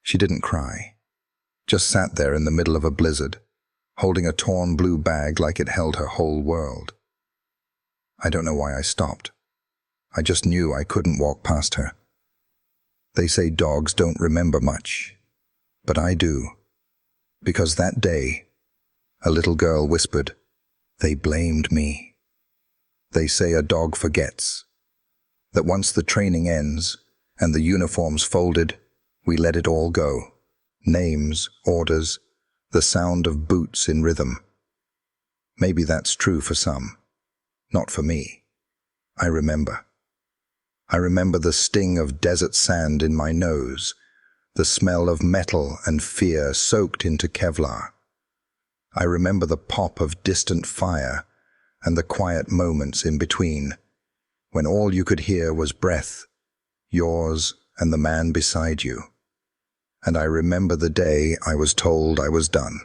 She didn't cry, just sat there in the middle of a blizzard, holding a torn blue bag like it held her whole world. I don't know why I stopped. I just knew I couldn't walk past her. They say dogs don't remember much, but I do. Because that day, a little girl whispered, "They blamed me." They say a dog forgets, that once the training ends and the uniform's folded, we let it all go. Names, orders, the sound of boots in rhythm. Maybe that's true for some, not for me. I remember. I remember the sting of desert sand in my nose, the smell of metal and fear soaked into Kevlar. I remember the pop of distant fire and the quiet moments in between, when all you could hear was breath, yours and the man beside you. And I remember the day I was told I was done.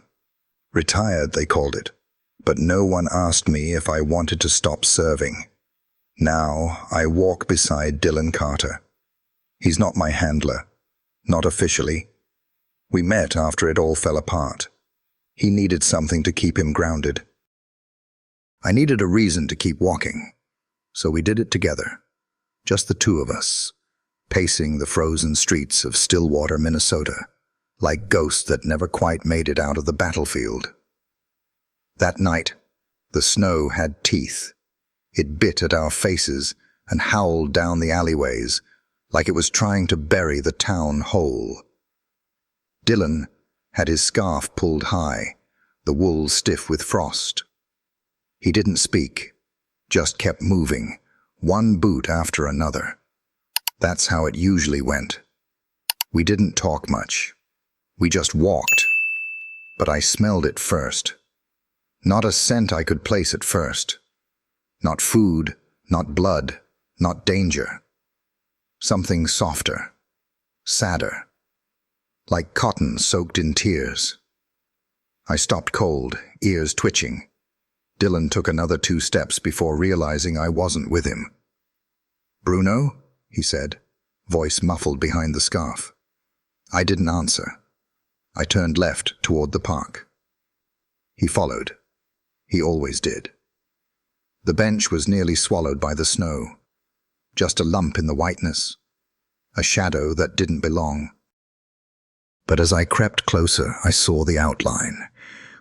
Retired, they called it, but no one asked me if I wanted to stop serving. Now I walk beside Dylan Carter. He's not my handler, not officially. We met after it all fell apart. He needed something to keep him grounded. I needed a reason to keep walking, so we did it together, just the two of us, pacing the frozen streets of Stillwater, Minnesota, like ghosts that never quite made it out of the battlefield. That night, the snow had teeth. It bit at our faces and howled down the alleyways, like it was trying to bury the town whole. Dylan had his scarf pulled high, the wool stiff with frost. He didn't speak, just kept moving, one boot after another. That's how it usually went. We didn't talk much. We just walked. But I smelled it first. Not a scent I could place at first. Not food, not blood, not danger. Something softer, sadder, like cotton soaked in tears. I stopped cold, ears twitching. Dylan took another 2 steps before realizing I wasn't with him. "Bruno?" he said, voice muffled behind the scarf. I didn't answer. I turned left toward the park. He followed. He always did. The bench was nearly swallowed by the snow. Just a lump in the whiteness. A shadow that didn't belong. But as I crept closer, I saw the outline.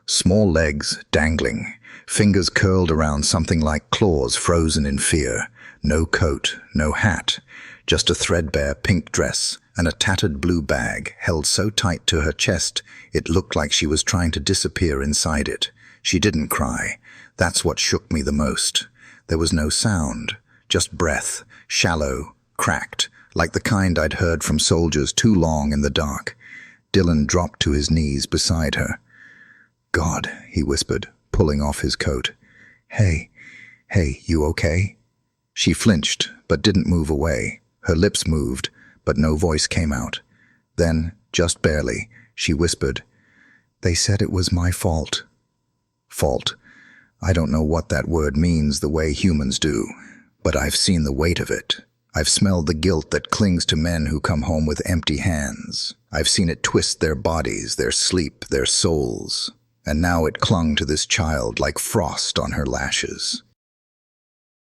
Small legs dangling, fingers curled around something like claws frozen in fear. No coat, no hat, just a threadbare pink dress and a tattered blue bag held so tight to her chest it looked like she was trying to disappear inside it. She didn't cry. That's what shook me the most. There was no sound, just breath, shallow, cracked, like the kind I'd heard from soldiers too long in the dark. Dylan dropped to his knees beside her. "God," he whispered, pulling off his coat. Hey, you okay?" She flinched, but didn't move away. Her lips moved, but no voice came out. Then, just barely, she whispered, "They said it was my fault." Fault. I don't know what that word means the way humans do, but I've seen the weight of it. I've smelled the guilt that clings to men who come home with empty hands. I've seen it twist their bodies, their sleep, their souls. And now it clung to this child like frost on her lashes.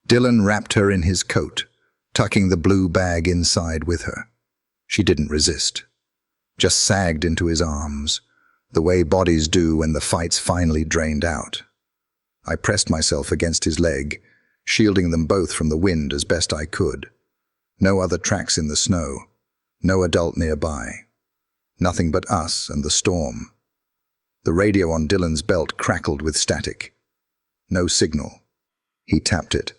Dylan wrapped her in his coat, tucking the blue bag inside with her. She didn't resist, just sagged into his arms, the way bodies do when the fight's finally drained out. I pressed myself against his leg, shielding them both from the wind as best I could. No other tracks in the snow, no adult nearby. Nothing but us and the storm. The radio on Dylan's belt crackled with static. No signal. He tapped it,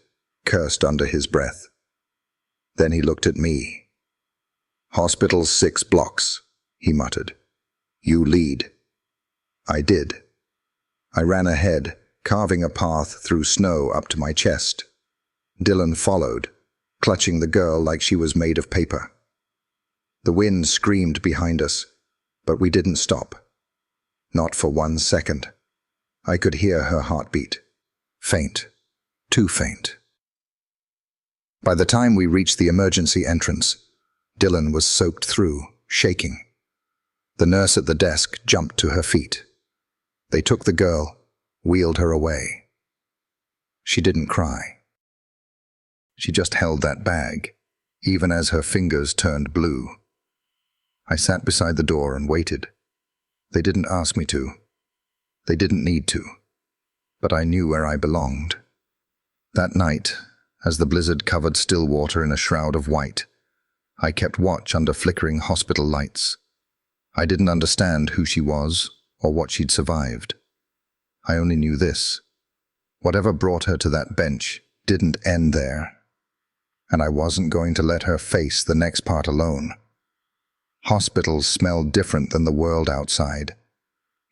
cursed under his breath. Then he looked at me. "Hospital's 6 blocks, he muttered. "You lead." I did. I ran ahead, carving a path through snow up to my chest. Dylan followed, clutching the girl like she was made of paper. The wind screamed behind us, but we didn't stop. Not for 1 second. I could hear her heartbeat. Faint. Too faint. By the time we reached the emergency entrance, Dylan was soaked through, shaking. The nurse at the desk jumped to her feet. They took the girl, wheeled her away. She didn't cry. She just held that bag, even as her fingers turned blue. I sat beside the door and waited. They didn't ask me to. They didn't need to. But I knew where I belonged. That night, as the blizzard covered Stillwater in a shroud of white, I kept watch under flickering hospital lights. I didn't understand who she was or what she'd survived. I only knew this. Whatever brought her to that bench didn't end there. And I wasn't going to let her face the next part alone. Hospitals smelled different than the world outside.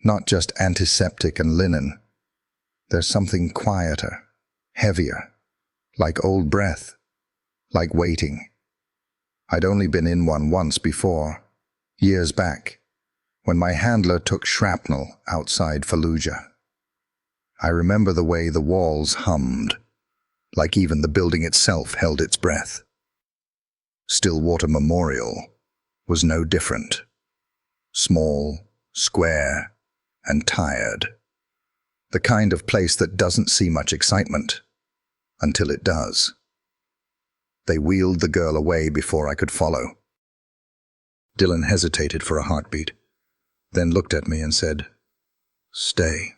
Not just antiseptic and linen. There's something quieter, heavier, like old breath, like waiting. I'd only been in one once before, years back, when my handler took shrapnel outside Fallujah. I remember the way the walls hummed, like even the building itself held its breath. Stillwater Memorial was no different. Small, square, and tired. The kind of place that doesn't see much excitement, until it does. They wheeled the girl away before I could follow. Dylan hesitated for a heartbeat, then looked at me and said, "Stay."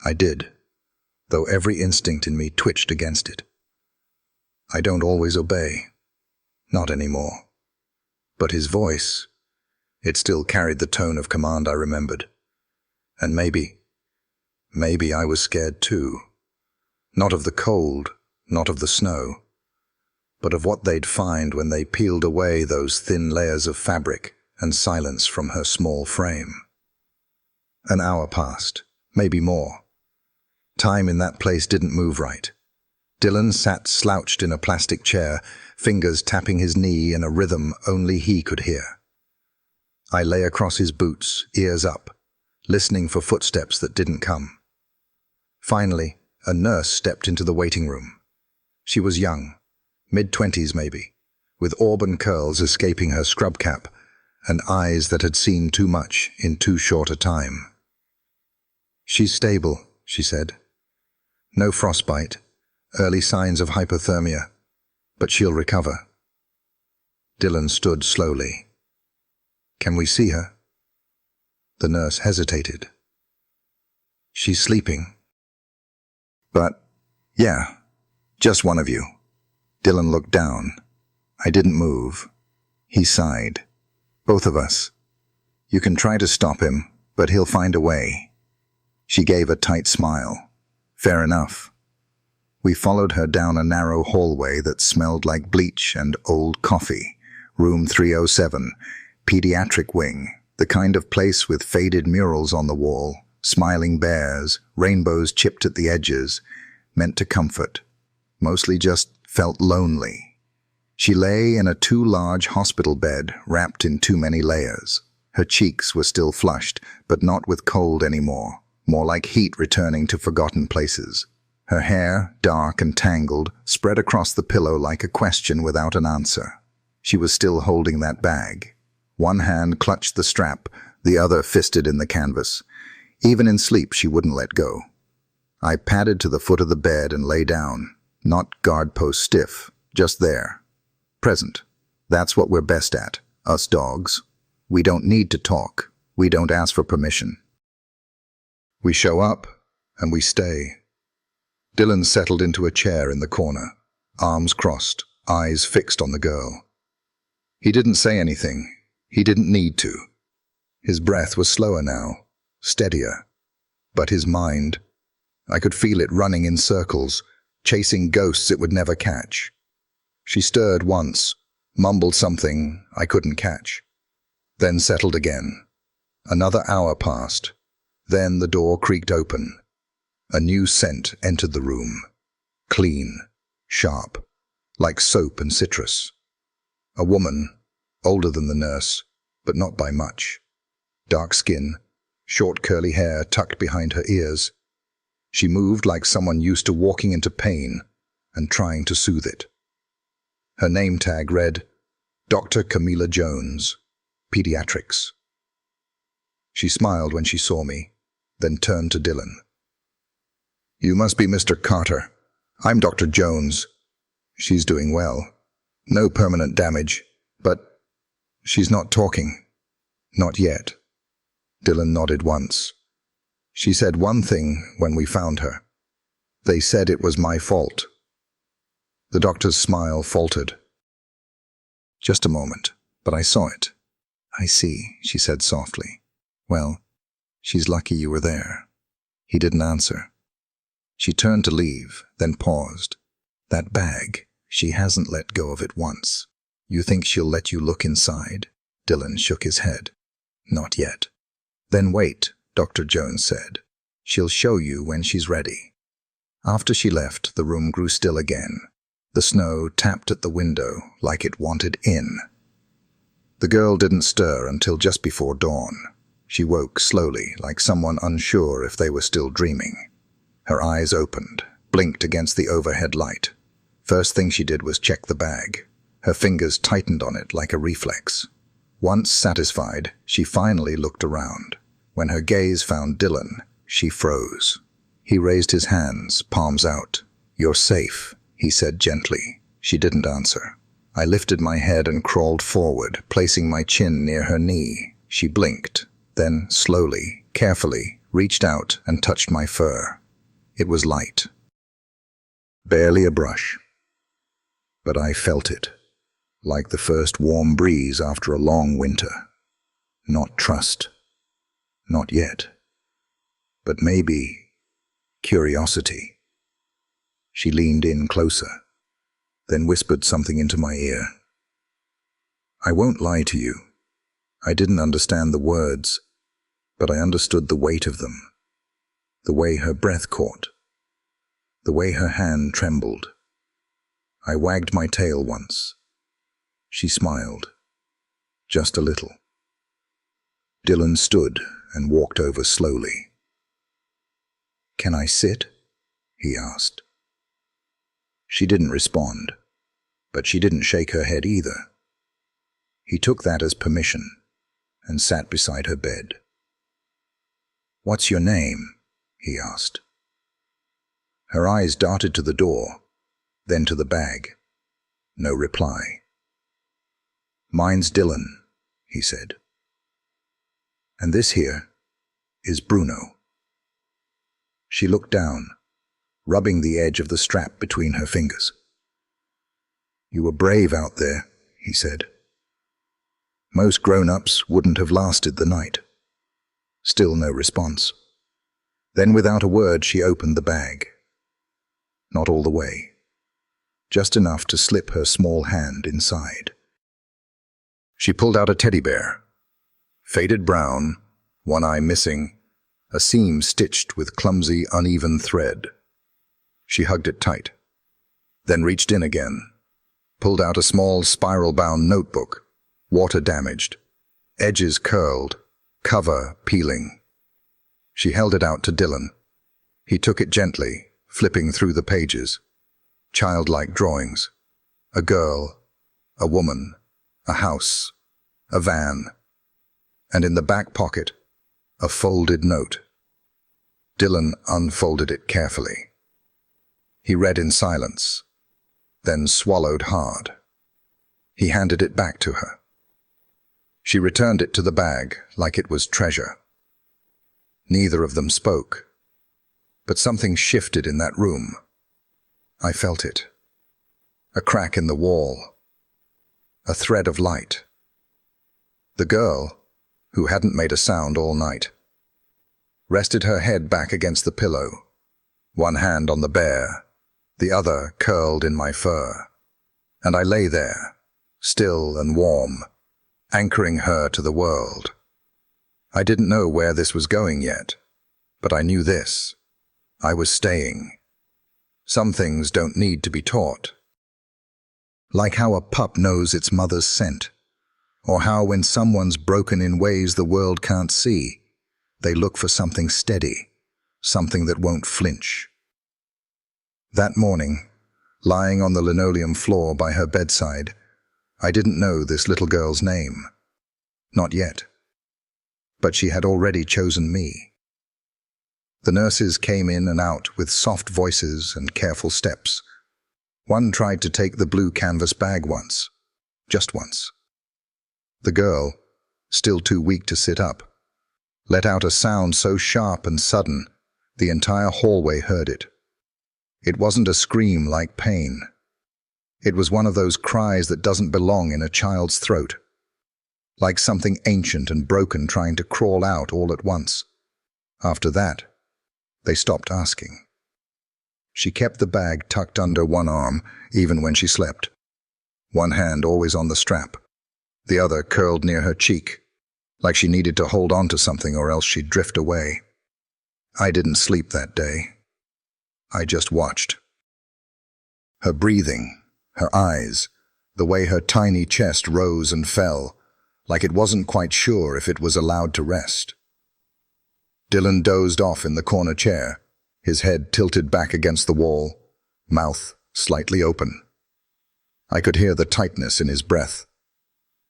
I did, though every instinct in me twitched against it. I don't always obey, not anymore. But his voice, it still carried the tone of command I remembered. And maybe I was scared too. Not of the cold, not of the snow, but of what they'd find when they peeled away those thin layers of fabric and silence from her small frame. An hour passed, maybe more. Time in that place didn't move right. Dylan sat slouched in a plastic chair, fingers tapping his knee in a rhythm only he could hear. I lay across his boots, ears up, listening for footsteps that didn't come. Finally, a nurse stepped into the waiting room. She was young, mid-20s maybe, with auburn curls escaping her scrub cap and eyes that had seen too much in too short a time. "She's stable," she said. "No frostbite, early signs of hypothermia, but she'll recover." Dylan stood slowly. "Can we see her?" The nurse hesitated. "She's sleeping." "But, yeah, just one of you." Dylan looked down. I didn't move. He sighed. "Both of us. You can try to stop him, but he'll find a way." She gave a tight smile. "Fair enough." We followed her down a narrow hallway that smelled like bleach and old coffee. Room 307, pediatric wing, the kind of place with faded murals on the wall, smiling bears, rainbows chipped at the edges, meant to comfort. Mostly just felt lonely. She lay in a too large hospital bed, wrapped in too many layers. Her cheeks were still flushed, but not with cold anymore, more like heat returning to forgotten places. Her hair, dark and tangled, spread across the pillow like a question without an answer. She was still holding that bag. One hand clutched the strap, the other fisted in the canvas. Even in sleep, she wouldn't let go. I padded to the foot of the bed and lay down, not guard post stiff, just there. Present. That's what we're best at, us dogs. We don't need to talk. We don't ask for permission. We show up, and we stay. Dylan settled into a chair in the corner, arms crossed, eyes fixed on the girl. He didn't say anything. He didn't need to. His breath was slower now, steadier. But his mind, I could feel it running in circles, chasing ghosts it would never catch. She stirred once, mumbled something I couldn't catch, then settled again. Another hour passed. Then the door creaked open. A new scent entered the room. Clean, sharp, like soap and citrus. A woman, older than the nurse, but not by much. Dark skin, short curly hair tucked behind her ears. She moved like someone used to walking into pain and trying to soothe it. Her name tag read, Dr. Camila Jones, Pediatrics. She smiled when she saw me, then turned to Dylan. "You must be Mr. Carter. I'm Dr. Jones. She's doing well. No permanent damage, but she's not talking. Not yet." Dylan nodded once. "She said one thing when we found her. They said it was my fault." The doctor's smile faltered. "Just a moment, but I saw it." "I see," she said softly. "Well, she's lucky you were there." He didn't answer. She turned to leave, then paused. "That bag, she hasn't let go of it once. You think she'll let you look inside?" Dylan shook his head. "Not yet." "Then wait," Dr. Jones said. "She'll show you when she's ready." After she left, the room grew still again. The snow tapped at the window like it wanted in. The girl didn't stir until just before dawn. She woke slowly, like someone unsure if they were still dreaming. Her eyes opened, blinked against the overhead light. First thing she did was check the bag. Her fingers tightened on it like a reflex. Once satisfied, she finally looked around. When her gaze found Dylan, she froze. He raised his hands, palms out. "You're safe," he said gently. She didn't answer. I lifted my head and crawled forward, placing my chin near her knee. She blinked, then slowly, carefully, reached out and touched my fur. It was light. Barely a brush. But I felt it, like the first warm breeze after a long winter. Not trust. Not yet. But maybe curiosity. She leaned in closer, then whispered something into my ear. "I won't lie to you. I didn't understand the words, but I understood the weight of them. The way her breath caught. The way her hand trembled. I wagged my tail once. She smiled. Just a little." Dylan stood and walked over slowly. "Can I sit?" he asked. She didn't respond, but she didn't shake her head either. He took that as permission and sat beside her bed. "What's your name?" he asked. Her eyes darted to the door, then to the bag. No reply. "Mine's Dylan," he said. "And this here is Bruno." She looked down, rubbing the edge of the strap between her fingers. "You were brave out there," he said. "Most grown-ups wouldn't have lasted the night." Still no response. Then without a word she opened the bag. Not all the way. Just enough to slip her small hand inside. She pulled out a teddy bear. Faded brown, one eye missing, a seam stitched with clumsy, uneven thread. She hugged it tight, then reached in again, pulled out a small spiral-bound notebook, water-damaged, edges curled, cover peeling. She held it out to Dylan. He took it gently, flipping through the pages. Childlike drawings. A girl, a woman, a house, a van, and in the back pocket, a folded note. Dylan unfolded it carefully. He read in silence, then swallowed hard. He handed it back to her. She returned it to the bag like it was treasure. Neither of them spoke, but something shifted in that room. I felt it. A crack in the wall. A thread of light. The girl, who hadn't made a sound all night, rested her head back against the pillow, one hand on the bear, the other curled in my fur. And I lay there, still and warm, anchoring her to the world. I didn't know where this was going yet, but I knew this. I was staying. Some things don't need to be taught. Like how a pup knows its mother's scent, or how when someone's broken in ways the world can't see, they look for something steady, something that won't flinch. That morning, lying on the linoleum floor by her bedside, I didn't know this little girl's name. Not yet. but she had already chosen me. The nurses came in and out with soft voices and careful steps. One tried to take the blue canvas bag once, just once. The girl, still too weak to sit up, let out a sound so sharp and sudden, the entire hallway heard it. It wasn't a scream like pain. It was one of those cries that doesn't belong in a child's throat, like something ancient and broken trying to crawl out all at once. After that, they stopped asking. She kept the bag tucked under one arm, even when she slept. One hand always on the strap, the other curled near her cheek, like she needed to hold on to something or else she'd drift away. I didn't sleep that day. I just watched. Her breathing, her eyes, the way her tiny chest rose and fell, like it wasn't quite sure if it was allowed to rest. Dylan dozed off in the corner chair, his head tilted back against the wall, mouth slightly open. I could hear the tightness in his breath,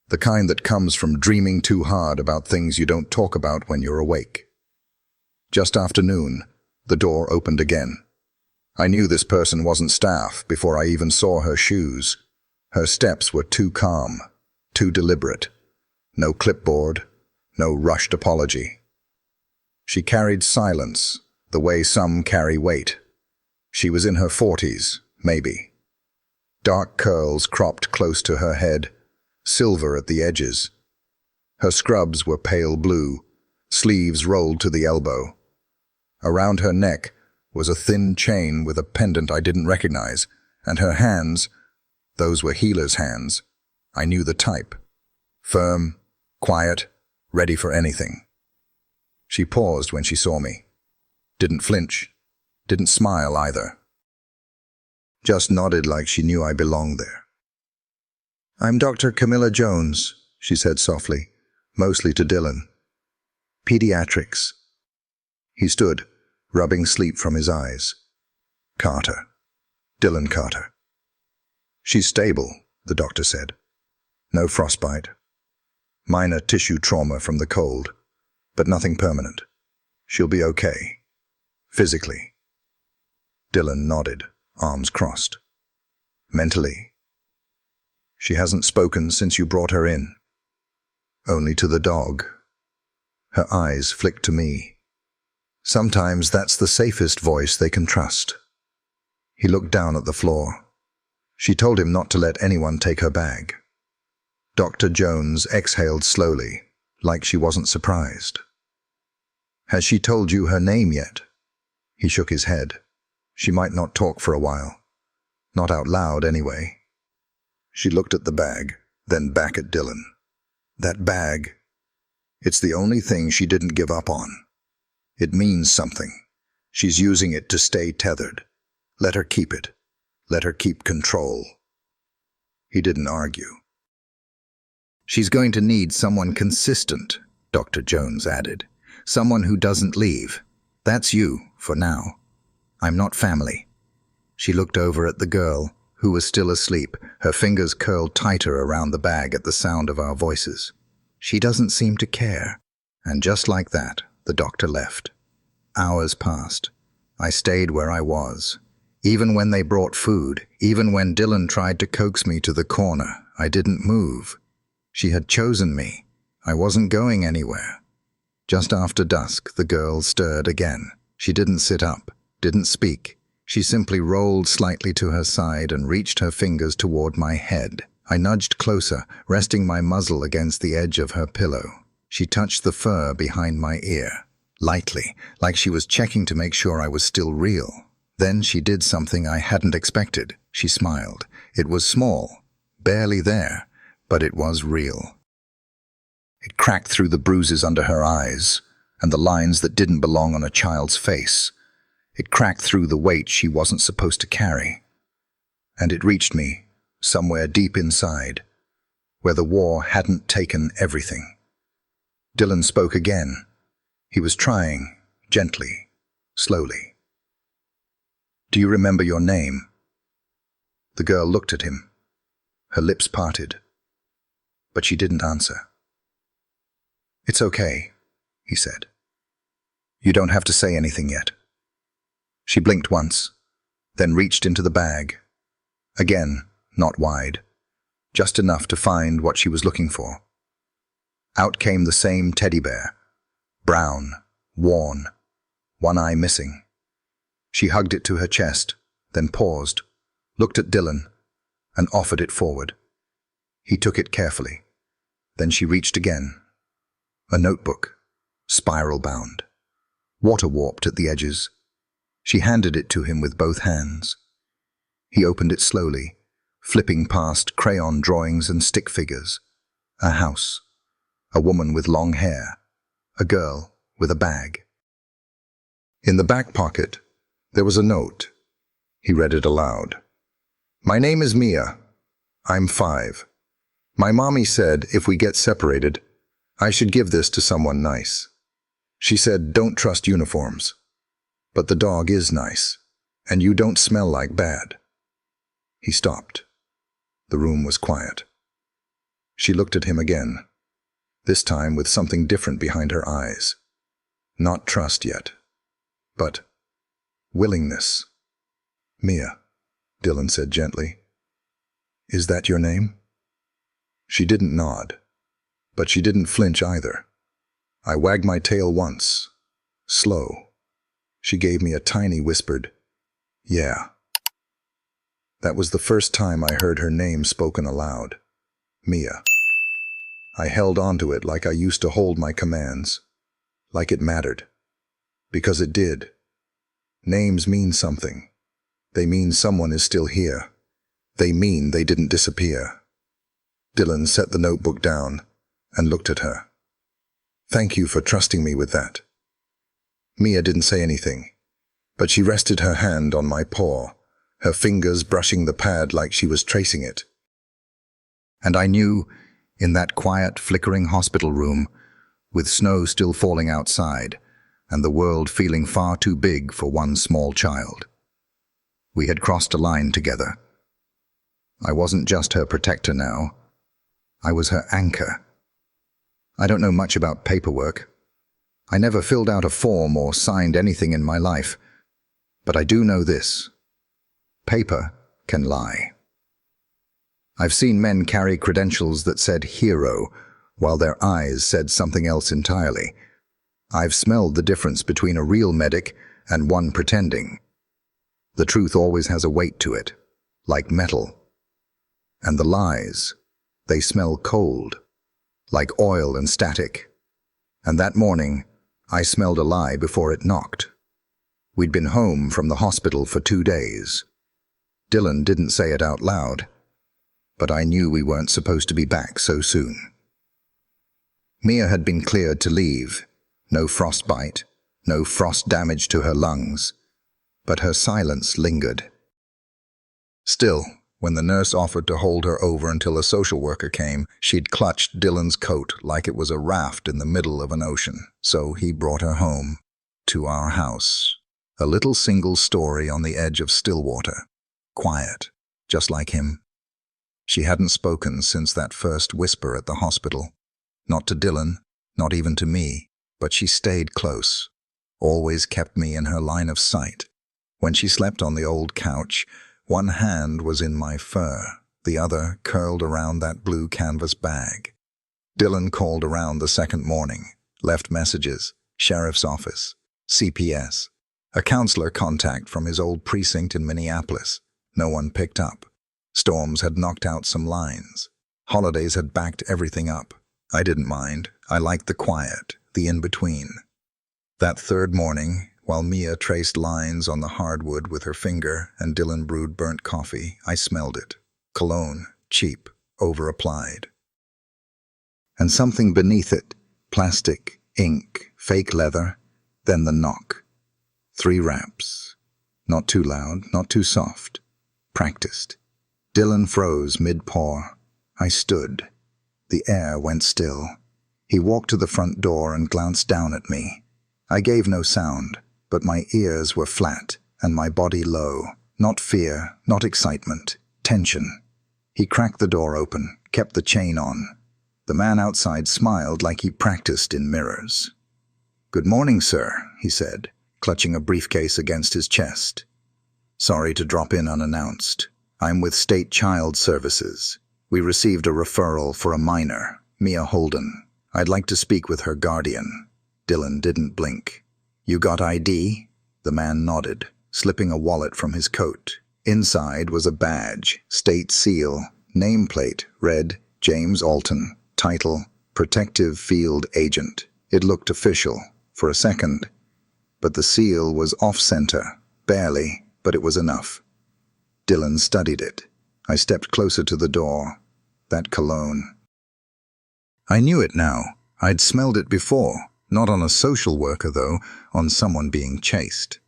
the kind that comes from dreaming too hard about things you don't talk about when you're awake. Just after noon, the door opened again. I knew this person wasn't staff before I even saw her shoes. Her steps were too calm, too deliberate. No clipboard, no rushed apology. She carried silence, the way some carry weight. She was in her 40s, maybe. Dark curls cropped close to her head, silver at the edges. Her scrubs were pale blue, sleeves rolled to the elbow. Around her neck was a thin chain with a pendant I didn't recognize, and her hands, those were healer's hands. I knew the type. Firm, quiet, ready for anything. She paused when she saw me. Didn't flinch, didn't smile either. Just nodded like she knew I belonged there. "I'm Dr. Camilla Jones," she said softly, mostly to Dylan. "Pediatrics." He stood, rubbing sleep from his eyes. "Carter. Dylan Carter." "She's stable," the doctor said. "No frostbite. Minor tissue trauma from the cold, but nothing permanent. She'll be okay. Physically." Dylan nodded, arms crossed. "Mentally?" "She hasn't spoken since you brought her in." "Only to the dog." Her eyes flicked to me. Sometimes that's the safest voice they can trust. He looked down at the floor. She told him not to let anyone take her bag. Dr. Jones exhaled slowly, like she wasn't surprised. "Has she told you her name yet?" He shook his head. "She might not talk for a while. Not out loud, anyway." She looked at the bag, then back at Dylan. "That bag, it's the only thing she didn't give up on. It means something. She's using it to stay tethered. Let her keep it. Let her keep control." He didn't argue. "She's going to need someone consistent," Dr. Jones added. "Someone who doesn't leave. That's you, for now. I'm not family." She looked over at the girl, who was still asleep, her fingers curled tighter around the bag at the sound of our voices. "She doesn't seem to care." And just like that, the doctor left. Hours passed. I stayed where I was. Even when they brought food, even when Dylan tried to coax me to the corner, I didn't move. She had chosen me. I wasn't going anywhere. Just after dusk, the girl stirred again. She didn't sit up, didn't speak. She simply rolled slightly to her side and reached her fingers toward my head. I nudged closer, resting my muzzle against the edge of her pillow. She touched the fur behind my ear, lightly, like she was checking to make sure I was still real. Then she did something I hadn't expected. She smiled. It was small, barely there, but it was real. It cracked through the bruises under her eyes and the lines that didn't belong on a child's face. It cracked through the weight she wasn't supposed to carry. And it reached me, somewhere deep inside, where the war hadn't taken everything. Dylan spoke again. He was trying, gently, slowly. "Do you remember your name?" The girl looked at him. Her lips parted. But she didn't answer. "It's okay," he said. You don't have to say anything yet. She blinked once, then reached into the bag. Again, not wide, just enough to find what she was looking for. Out came the same teddy bear, brown, worn, one eye missing. She hugged it to her chest, then paused, looked at Dylan, and offered it forward. He took it carefully. Then she reached again. A notebook, spiral-bound, water-warped at the edges. She handed it to him with both hands. He opened it slowly, flipping past crayon drawings and stick figures. A house, a woman with long hair, a girl with a bag. In the back pocket, there was a note. He read it aloud. My name is Mia. I'm 5. My mommy said if we get separated, I should give this to someone nice. She said don't trust uniforms. But the dog is nice, and you don't smell like bad. He stopped. The room was quiet. She looked at him again, this time with something different behind her eyes. Not trust yet, but willingness. Mia, Dylan said gently. Is that your name? She didn't nod, but she didn't flinch either. I wagged my tail once, slow. She gave me a tiny whispered, yeah. That was the first time I heard her name spoken aloud. Mia. I held onto it like I used to hold my commands, like it mattered. Because it did. Names mean something. They mean someone is still here. They mean they didn't disappear. Dylan set the notebook down and looked at her. Thank you for trusting me with that. Mia didn't say anything, but she rested her hand on my paw, her fingers brushing the pad like she was tracing it. And I knew, in that quiet, flickering hospital room, with snow still falling outside, and the world feeling far too big for one small child, we had crossed a line together. I wasn't just her protector now. I was her anchor. I don't know much about paperwork. I never filled out a form or signed anything in my life, but I do know this. Paper can lie. I've seen men carry credentials that said hero, while their eyes said something else entirely. I've smelled the difference between a real medic and one pretending. The truth always has a weight to it, like metal. And the lies, they smell cold, like oil and static. And that morning, I smelled a lie before it knocked. We'd been home from the hospital for 2 days. Dylan didn't say it out loud, but I knew we weren't supposed to be back so soon. Mia had been cleared to leave. No frostbite, no frost damage to her lungs, but her silence lingered. Still, when the nurse offered to hold her over until a social worker came, she'd clutched Dylan's coat like it was a raft in the middle of an ocean. So he brought her home, to our house, a little single story on the edge of Stillwater, quiet, just like him. She hadn't spoken since that first whisper at the hospital. Not to Dylan, not even to me, but she stayed close, always kept me in her line of sight. When she slept on the old couch, one hand was in my fur, the other curled around that blue canvas bag. Dylan called around the second morning, left messages, sheriff's office, CPS, a counselor contact from his old precinct in Minneapolis. No one picked up. Storms had knocked out some lines. Holidays had backed everything up. I didn't mind. I liked the quiet, the in-between. That third morning, while Mia traced lines on the hardwood with her finger and Dylan brewed burnt coffee, I smelled it. Cologne, cheap, over-applied. And something beneath it, plastic, ink, fake leather, then the knock. 3 raps. Not too loud, not too soft. Practiced. Dylan froze mid-pour. I stood. The air went still. He walked to the front door and glanced down at me. I gave no sound, but my ears were flat and my body low. Not fear, not excitement, tension. He cracked the door open, kept the chain on. The man outside smiled like he practiced in mirrors. "Good morning, sir," he said, clutching a briefcase against his chest. "Sorry to drop in unannounced. I'm with State Child Services. We received a referral for a minor, Mia Holden. I'd like to speak with her guardian." Dylan didn't blink. "You got ID?" The man nodded, slipping a wallet from his coat. Inside was a badge, state seal, nameplate read James Alton, title Protective Field Agent. It looked official for a second, but the seal was off-center, barely, but it was enough. Dylan studied it. I stepped closer to the door. That cologne. I knew it now. I'd smelled it before, not on a social worker though, on someone being chased.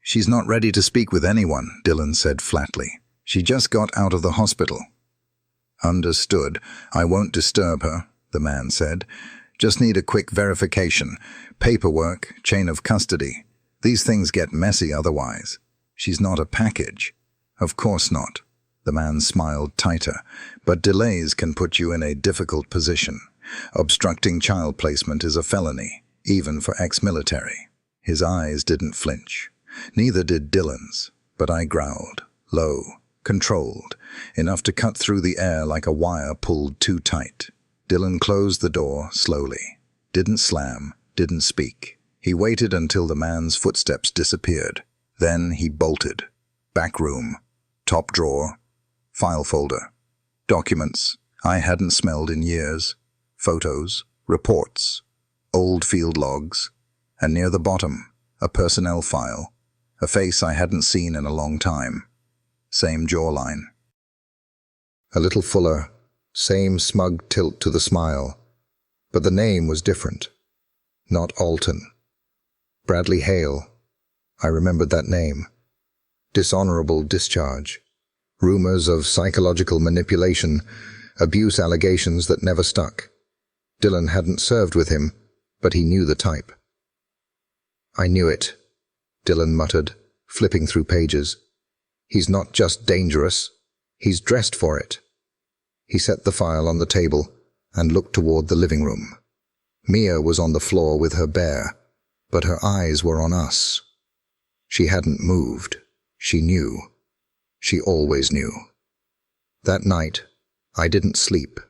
"She's not ready to speak with anyone," Dylan said flatly. "She just got out of the hospital." "Understood. I won't disturb her," the man said. "Just need a quick verification. Paperwork, chain of custody. These things get messy otherwise. She's not a package." "Of course not." The man smiled tighter. "But delays can put you in a difficult position. Obstructing child placement is a felony, even for ex-military." His eyes didn't flinch. Neither did Dylan's, but I growled, low, controlled, enough to cut through the air like a wire pulled too tight. Dylan closed the door slowly. Didn't slam, didn't speak. He waited until the man's footsteps disappeared. Then he bolted. Back room. Top drawer. File folder. Documents I hadn't smelled in years. Photos. Reports. Old field logs. And near the bottom, a personnel file. A face I hadn't seen in a long time. Same jawline. A little fuller. Same smug tilt to the smile. But the name was different. Not Alton. Bradley Hale. I remembered that name. Dishonorable discharge. Rumors of psychological manipulation. Abuse allegations that never stuck. Dylan hadn't served with him, but he knew the type. "I knew it," Dylan muttered, flipping through pages. "He's not just dangerous. He's dressed for it." He set the file on the table and looked toward the living room. Mia was on the floor with her bear, but her eyes were on us. She hadn't moved. She knew. She always knew. That night, I didn't sleep.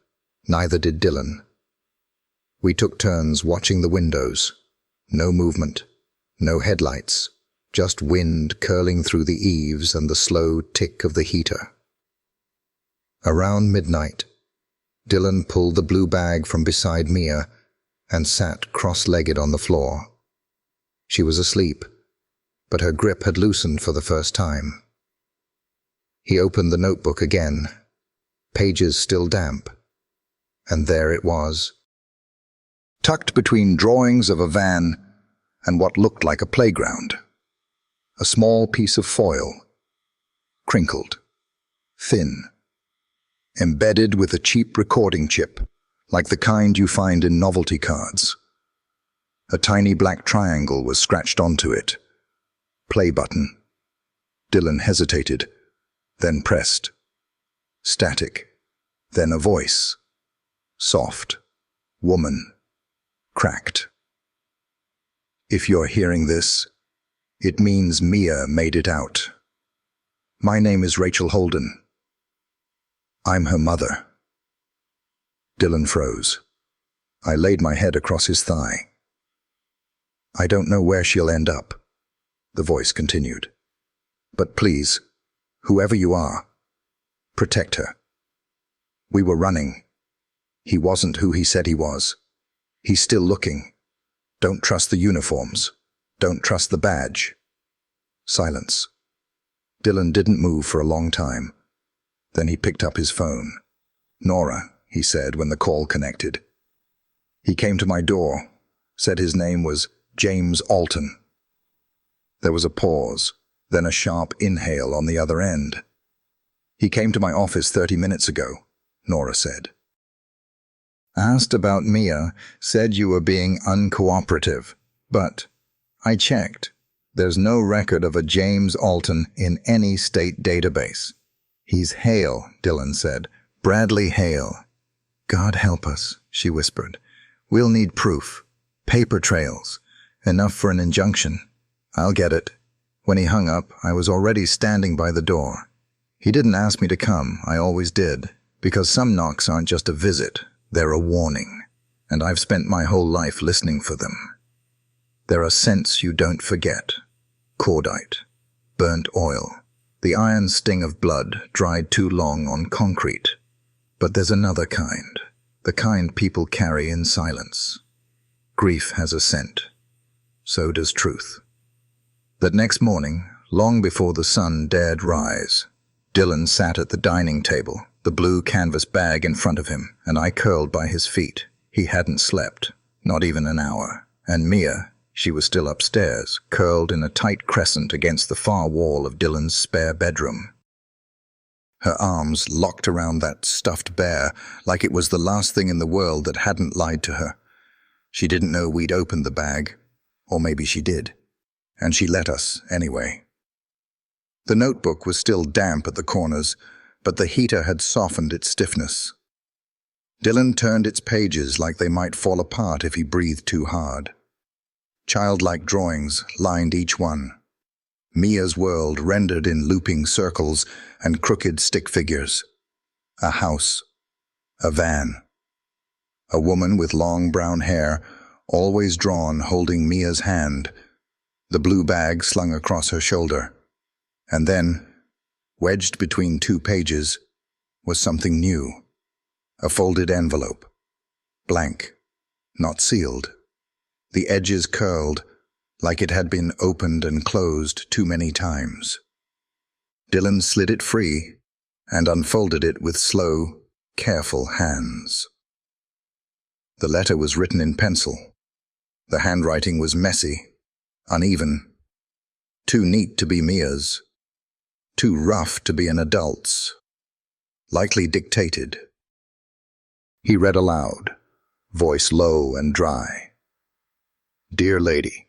Neither did Dylan. We took turns watching the windows. No movement. No headlights. Just wind curling through the eaves and the slow tick of the heater. Around midnight, Dylan pulled the blue bag from beside Mia and sat cross-legged on the floor. She was asleep, but her grip had loosened for the first time. He opened the notebook again, pages still damp, and there it was. Tucked between drawings of a van and what looked like a playground. A small piece of foil, crinkled, thin, embedded with a cheap recording chip, like the kind you find in novelty cards. A tiny black triangle was scratched onto it. Play button. Dylan hesitated, then pressed. Static. Then a voice. Soft. Woman. Cracked. "If you're hearing this, it means Mia made it out. My name is Rachel Holden. I'm her mother." Dylan froze. I laid my head across his thigh. "I don't know where she'll end up," the voice continued. "But please, whoever you are, protect her. We were running. He wasn't who he said he was. He's still looking. Don't trust the uniforms. Don't trust the badge." Silence. Dylan didn't move for a long time. Then he picked up his phone. "Nora," he said when the call connected. "He came to my door, said his name was James Alton." There was a pause, then a sharp inhale on the other end. "He came to my office 30 minutes ago," Nora said. "Asked about Mia, said you were being uncooperative, but I checked. There's no record of a James Alton in any state database." "He's Hale," Dylan said. "Bradley Hale." "God help us," she whispered. "We'll need proof. Paper trails. Enough for an injunction. I'll get it. When he hung up, I was already standing by the door. He didn't ask me to come, I always did, because some knocks aren't just a visit, they're a warning, and I've spent my whole life listening for them. There are scents you don't forget. Cordite, burnt oil, the iron sting of blood dried too long on concrete. But there's another kind, the kind people carry in silence. Grief has a scent. So does truth. That next morning, long before the sun dared rise, Dylan sat at the dining table, the blue canvas bag in front of him, and I curled by his feet. He hadn't slept, not even an hour. And Mia, she was still upstairs, curled in a tight crescent against the far wall of Dylan's spare bedroom. Her arms locked around that stuffed bear like it was the last thing in the world that hadn't lied to her. She didn't know we'd opened the bag, or maybe she did, and she let us anyway. The notebook was still damp at the corners, but the heater had softened its stiffness. Dylan turned its pages like they might fall apart if he breathed too hard. Childlike drawings lined each one. Mia's world rendered in looping circles and crooked stick figures. A house. A van. A woman with long brown hair, always drawn, holding Mia's hand, the blue bag slung across her shoulder. And then, wedged between two pages, was something new. A folded envelope. Blank. Not sealed. The edges curled, like it had been opened and closed too many times. Dylan slid it free and unfolded it with slow, careful hands. The letter was written in pencil. The handwriting was messy, uneven, too neat to be Mia's, too rough to be an adult's, likely dictated. He read aloud, voice low and dry. Dear Lady,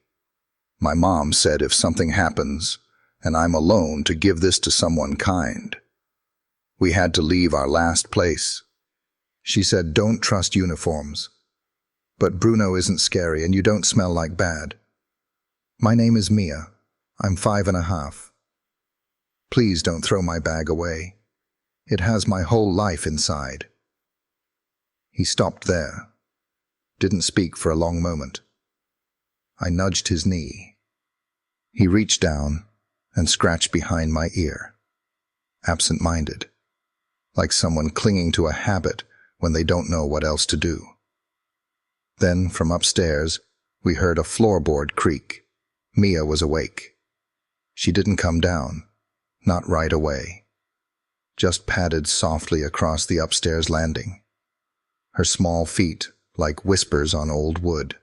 my mom said if something happens, and I'm alone, to give this to someone kind. We had to leave our last place. She said don't trust uniforms. But Bruno isn't scary and you don't smell like bad. My name is Mia. I'm 5.5. Please don't throw my bag away. It has my whole life inside. He stopped there. Didn't speak for a long moment. I nudged his knee. He reached down and scratched behind my ear. Absent-minded. Like someone clinging to a habit when they don't know what else to do. Then, from upstairs, we heard a floorboard creak. Mia was awake. She didn't come down, not right away. Just padded softly across the upstairs landing. Her small feet like whispers on old wood.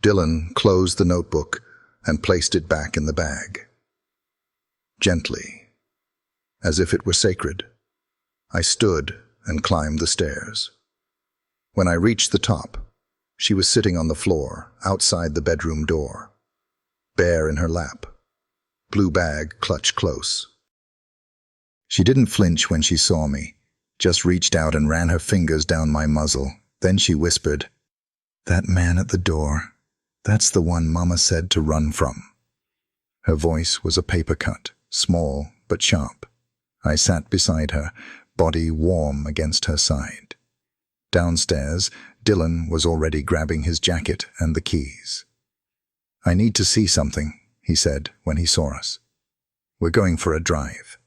Dylan closed the notebook and placed it back in the bag. Gently, as if it were sacred, I stood and climbed the stairs. When I reached the top, she was sitting on the floor outside the bedroom door, bear in her lap, blue bag clutched close. She didn't flinch when she saw me, just reached out and ran her fingers down my muzzle. Then she whispered, "That man at the door, that's the one Mama said to run from." Her voice was a paper cut, small but sharp. I sat beside her, body warm against her side. Downstairs, Dylan was already grabbing his jacket and the keys. "I need to see something," he said when he saw us. "We're going for a drive."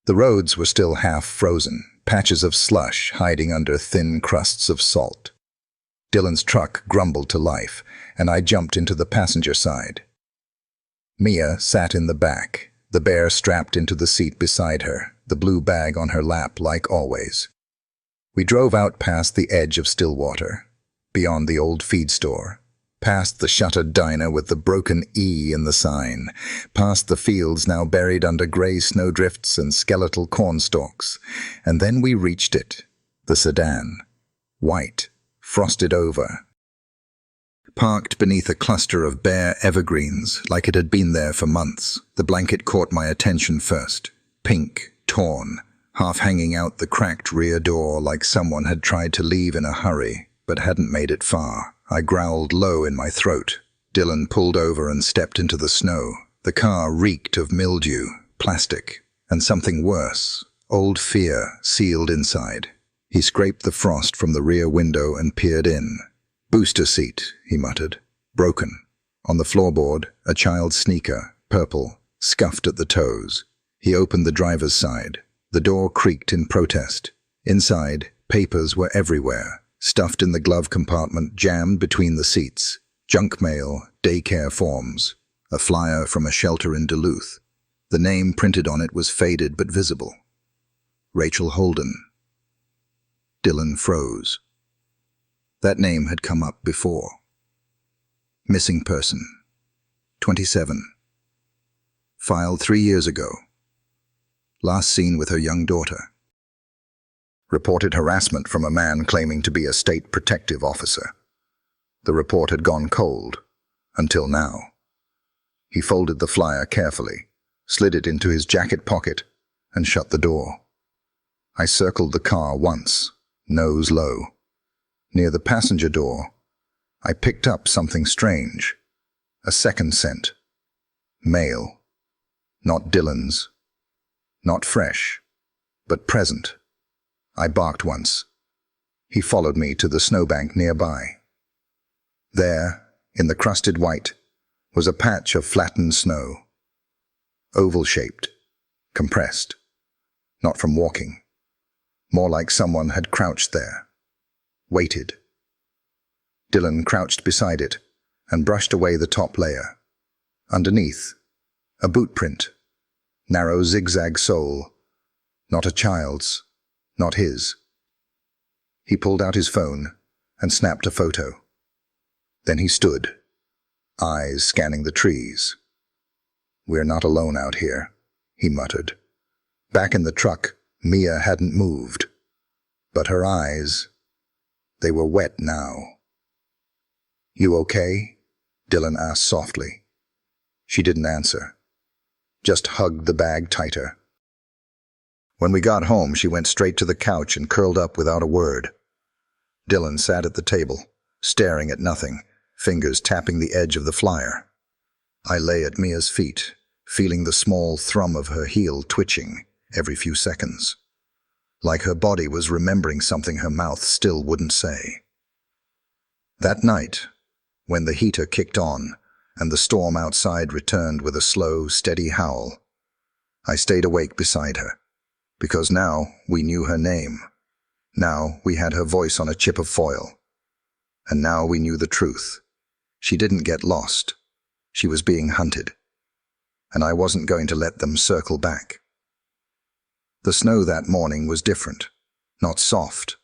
The roads were still half frozen, patches of slush hiding under thin crusts of salt. Dylan's truck grumbled to life, and I jumped into the passenger side. Mia sat in the back, the bear strapped into the seat beside her, the blue bag on her lap like always. We drove out past the edge of Stillwater, beyond the old feed store, past the shuttered diner with the broken E in the sign, past the fields now buried under grey snowdrifts and skeletal cornstalks, and then we reached it, the sedan, white, frosted over, parked beneath a cluster of bare evergreens like it had been there for months. The blanket caught my attention first, pink, torn, half hanging out the cracked rear door like someone had tried to leave in a hurry, but hadn't made it far. I growled low in my throat. Dylan pulled over and stepped into the snow. The car reeked of mildew, plastic, and something worse, old fear sealed inside. He scraped the frost from the rear window and peered in. "Booster seat," he muttered. "Broken." On the floorboard, a child's sneaker, purple, scuffed at the toes. He opened the driver's side. The door creaked in protest. Inside, papers were everywhere, stuffed in the glove compartment, jammed between the seats. Junk mail, daycare forms, a flyer from a shelter in Duluth. The name printed on it was faded but visible. Rachel Holden. Dylan froze. That name had come up before. Missing person. 27. Filed 3 years ago. Last seen with her young daughter. Reported harassment from a man claiming to be a state protective officer. The report had gone cold, until now. He folded the flyer carefully, slid it into his jacket pocket, and shut the door. I circled the car once, nose low. Near the passenger door, I picked up something strange. A second scent. Mail. Not Dylan's. Not fresh, but present. I barked once. He followed me to the snowbank nearby. There, in the crusted white, was a patch of flattened snow. Oval-shaped, compressed. Not from walking. More like someone had crouched there. Waited. Dylan crouched beside it and brushed away the top layer. Underneath, a boot print. Narrow zigzag sole. Not a child's. Not his. He pulled out his phone and snapped a photo. Then he stood, eyes scanning the trees. "We're not alone out here," he muttered. Back in the truck, Mia hadn't moved. But her eyes, they were wet now. "You okay?" Dylan asked softly. She didn't answer. Just hugged the bag tighter. When we got home, she went straight to the couch and curled up without a word. Dylan sat at the table, staring at nothing, fingers tapping the edge of the flyer. I lay at Mia's feet, feeling the small thrum of her heel twitching every few seconds, like her body was remembering something her mouth still wouldn't say. That night, when the heater kicked on and the storm outside returned with a slow, steady howl, I stayed awake beside her, because now we knew her name. Now we had her voice on a chip of foil. And now we knew the truth. She didn't get lost. She was being hunted. And I wasn't going to let them circle back. The snow that morning was different. Not soft,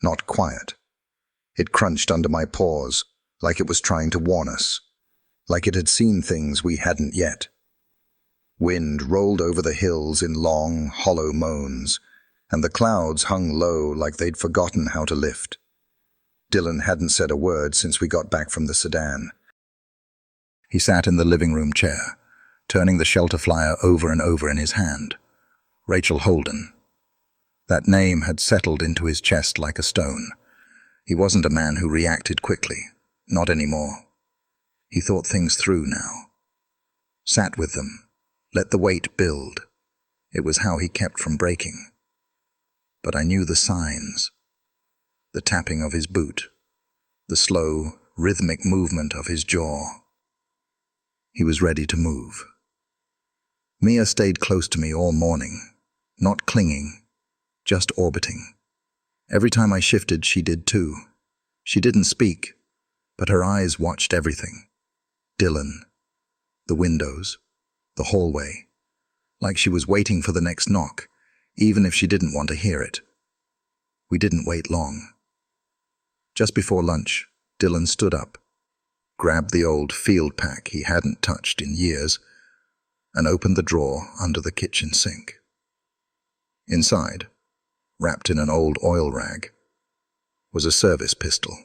not quiet. It crunched under my paws, like it was trying to warn us, like it had seen things we hadn't yet. Wind rolled over the hills in long, hollow moans, and the clouds hung low like they'd forgotten how to lift. Dylan hadn't said a word since we got back from the sedan. He sat in the living room chair, turning the shelter flyer over and over in his hand. Rachel Holden. That name had settled into his chest like a stone. He wasn't a man who reacted quickly. Not anymore. He thought things through now. Sat with them. Let the weight build. It was how he kept from breaking. But I knew the signs. The tapping of his boot. The slow, rhythmic movement of his jaw. He was ready to move. Mia stayed close to me all morning, not clinging, just orbiting. Every time I shifted, she did too. She didn't speak, but her eyes watched everything. Dylan, the windows, the hallway, like she was waiting for the next knock, even if she didn't want to hear it. We didn't wait long. Just before lunch, Dylan stood up, grabbed the old field pack he hadn't touched in years, and opened the drawer under the kitchen sink. Inside, wrapped in an old oil rag, was a service pistol.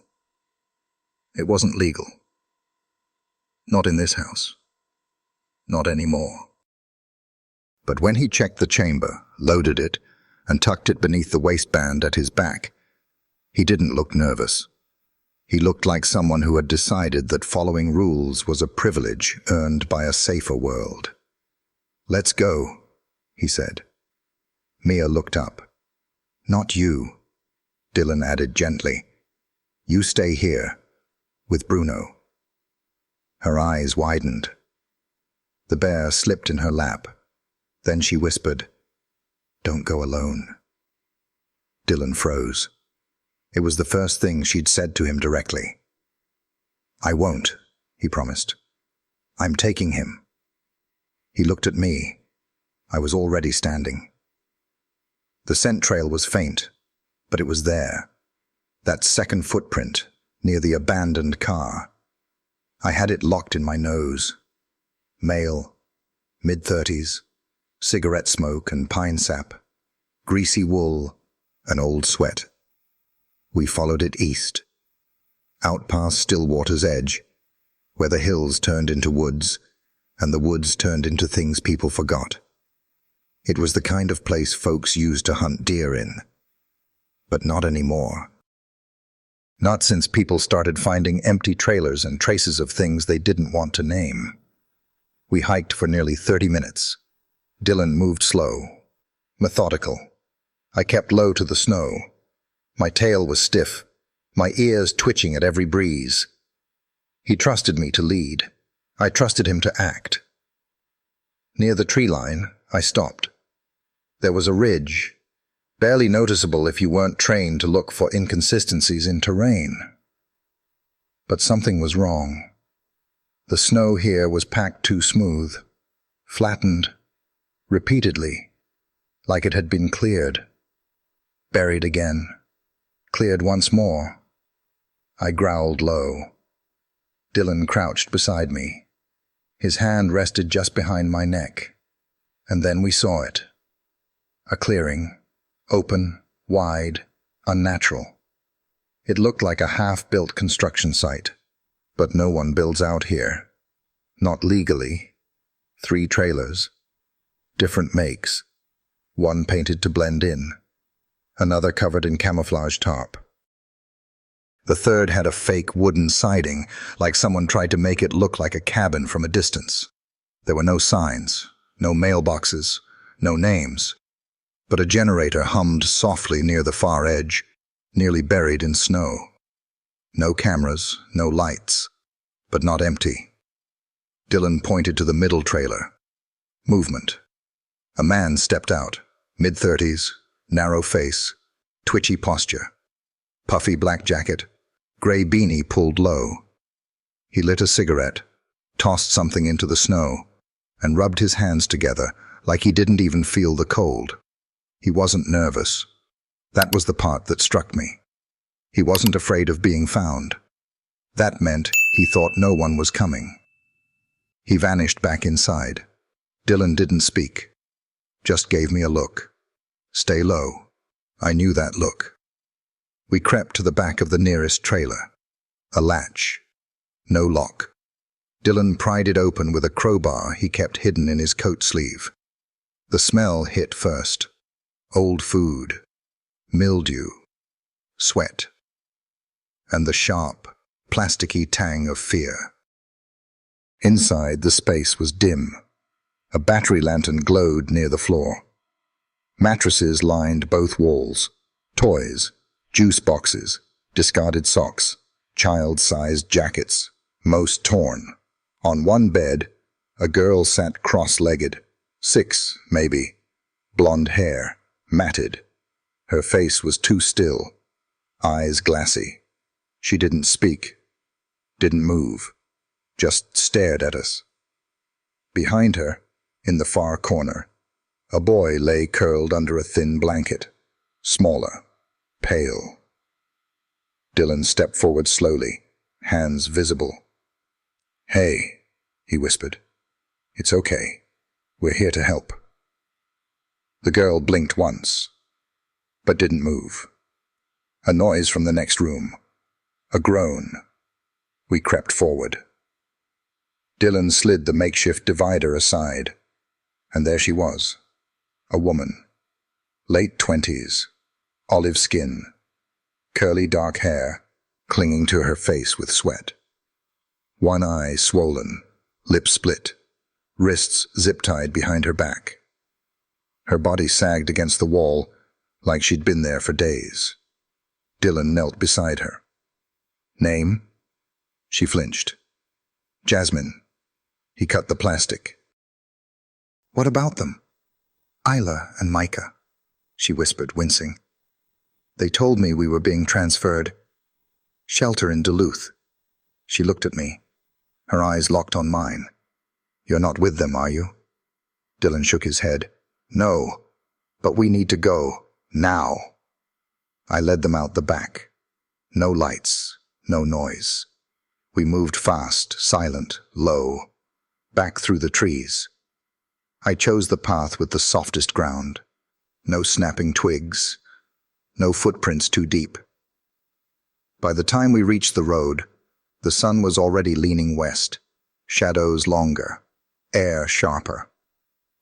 It wasn't legal. Not in this house. Not anymore. But when he checked the chamber, loaded it, and tucked it beneath the waistband at his back, he didn't look nervous. He looked like someone who had decided that following rules was a privilege earned by a safer world. "Let's go," he said. Mia looked up. "Not you," Dylan added gently. "You stay here, with Bruno." Her eyes widened. The bear slipped in her lap. Then she whispered, "Don't go alone." Dylan froze. It was the first thing she'd said to him directly. "I won't," he promised. "I'm taking him." He looked at me. I was already standing. The scent trail was faint, but it was there. That second footprint, near the abandoned car. I had it locked in my nose. Male, mid-30s, cigarette smoke and pine sap, greasy wool, and old sweat. We followed it east, out past Stillwater's edge, where the hills turned into woods, and the woods turned into things people forgot. It was the kind of place folks used to hunt deer in, but not anymore. Not since people started finding empty trailers and traces of things they didn't want to name. We hiked for nearly 30 minutes. Dylan moved slow, methodical. I kept low to the snow. My tail was stiff, my ears twitching at every breeze. He trusted me to lead. I trusted him to act. Near the tree line, I stopped. There was a ridge, barely noticeable if you weren't trained to look for inconsistencies in terrain. But something was wrong. The snow here was packed too smooth, flattened, repeatedly, like it had been cleared. Buried again, cleared once more. I growled low. Dylan crouched beside me. His hand rested just behind my neck, and then we saw it. A clearing, open, wide, unnatural. It looked like a half-built construction site, but no one builds out here. Not legally. 3 trailers, different makes, one painted to blend in, another covered in camouflage tarp. The third had a fake wooden siding, like someone tried to make it look like a cabin from a distance. There were no signs, no mailboxes, no names, but a generator hummed softly near the far edge, nearly buried in snow. No cameras, no lights, but not empty. Dylan pointed to the middle trailer. Movement. A man stepped out, mid-30s, narrow face, twitchy posture, puffy black jacket, gray beanie pulled low. He lit a cigarette, tossed something into the snow, and rubbed his hands together like he didn't even feel the cold. He wasn't nervous. That was the part that struck me. He wasn't afraid of being found. That meant he thought no one was coming. He vanished back inside. Dylan didn't speak, just gave me a look. Stay low. I knew that look. We crept to the back of the nearest trailer. A latch. No lock. Dylan pried it open with a crowbar he kept hidden in his coat sleeve. The smell hit first. Old food. Mildew. Sweat. And the sharp, plasticky tang of fear. Inside, the space was dim. A battery lantern glowed near the floor. Mattresses lined both walls. Toys, juice boxes, discarded socks, child-sized jackets, most torn. On one bed, a girl sat cross-legged, 6, maybe. Blonde hair, matted. Her face was too still, eyes glassy. She didn't speak, didn't move, just stared at us. Behind her, in the far corner, a boy lay curled under a thin blanket, smaller, pale. Dylan stepped forward slowly, hands visible. "Hey," he whispered. "It's okay. We're here to help." The girl blinked once, but didn't move. A noise from the next room. A groan. We crept forward. Dylan slid the makeshift divider aside, and there she was. A woman. Late 20s. Olive skin. Curly dark hair. clinging to her face with sweat. One eye swollen, lips split, wrists zip-tied behind her back. Her body sagged against the wall like she'd been there for days. Dylan knelt beside her. "Name?" She flinched. "Jasmine." He cut the plastic. "What about them?" "Isla and Micah," she whispered, wincing. "They told me we were being transferred. Shelter in Duluth." She looked at me, her eyes locked on mine. "You're not with them, are you?" Dylan shook his head. "No, but we need to go, now." I led them out the back. No lights, no noise. We moved fast, silent, low, back through the trees. I chose the path with the softest ground. No snapping twigs, no footprints too deep. By the time we reached the road, the sun was already leaning west, shadows longer, air sharper.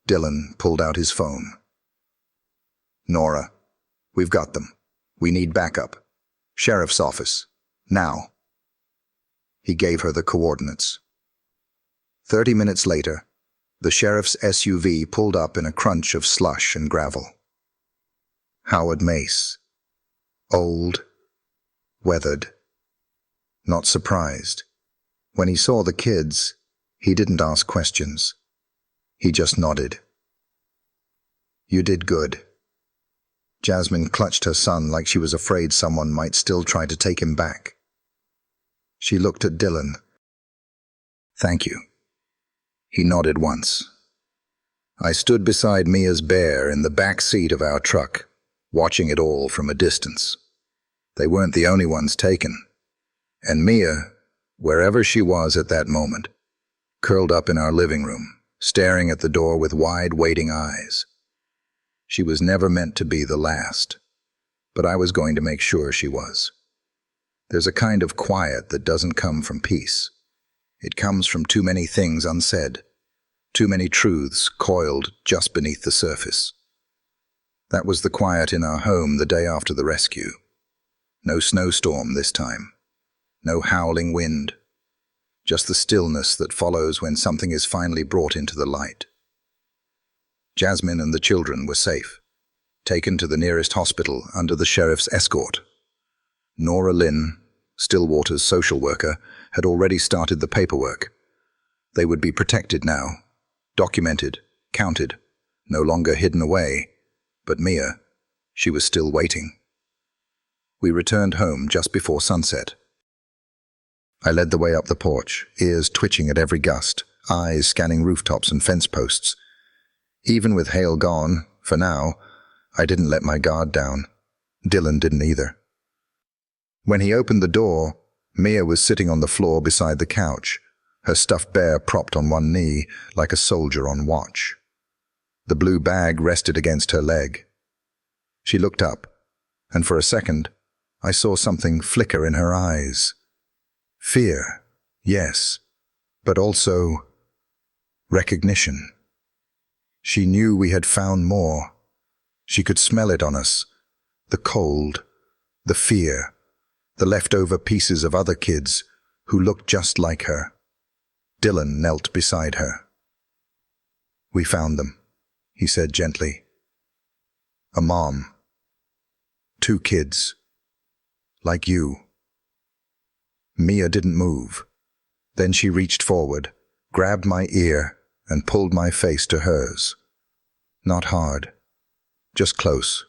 Dylan pulled out his phone. "Nora, we've got them. We need backup. Sheriff's office. Now." He gave her the coordinates. 30 minutes later, the sheriff's SUV pulled up in a crunch of slush and gravel. Howard Mace. Old. Weathered. Not surprised. When he saw the kids, he didn't ask questions. He just nodded. "You did good." Jasmine clutched her son like she was afraid someone might still try to take him back. She looked at Dylan. "Thank you." He nodded once. I stood beside Mia's bear in the back seat of our truck, watching it all from a distance. They weren't the only ones taken. And Mia, wherever she was at that moment, curled up in our living room, staring at the door with wide, waiting eyes. She was never meant to be the last, but I was going to make sure she was. There's a kind of quiet that doesn't come from peace. It comes from too many things unsaid, too many truths coiled just beneath the surface. That was the quiet in our home the day after the rescue. No snowstorm this time. No howling wind. Just the stillness that follows when something is finally brought into the light. Jasmine and the children were safe, taken to the nearest hospital under the sheriff's escort. Nora Lynn, Stillwater's social worker, had already started the paperwork. They would be protected now, documented, counted, no longer hidden away. But Mia, she was still waiting. We returned home just before sunset. I led the way up the porch, ears twitching at every gust, eyes scanning rooftops and fence posts. Even with Hale gone, for now, I didn't let my guard down. Dylan didn't either. When he opened the door, Mia was sitting on the floor beside the couch, her stuffed bear propped on one knee like a soldier on watch. The blue bag rested against her leg. She looked up, and for a second, I saw something flicker in her eyes. Fear, yes, but also recognition. She knew we had found more. She could smell it on us, the cold, the fear, the leftover pieces of other kids who looked just like her. Dylan knelt beside her. "We found them," he said gently. "A mom. 2 kids. Like you." Mia didn't move. Then she reached forward, grabbed my ear, and pulled my face to hers. Not hard, just close.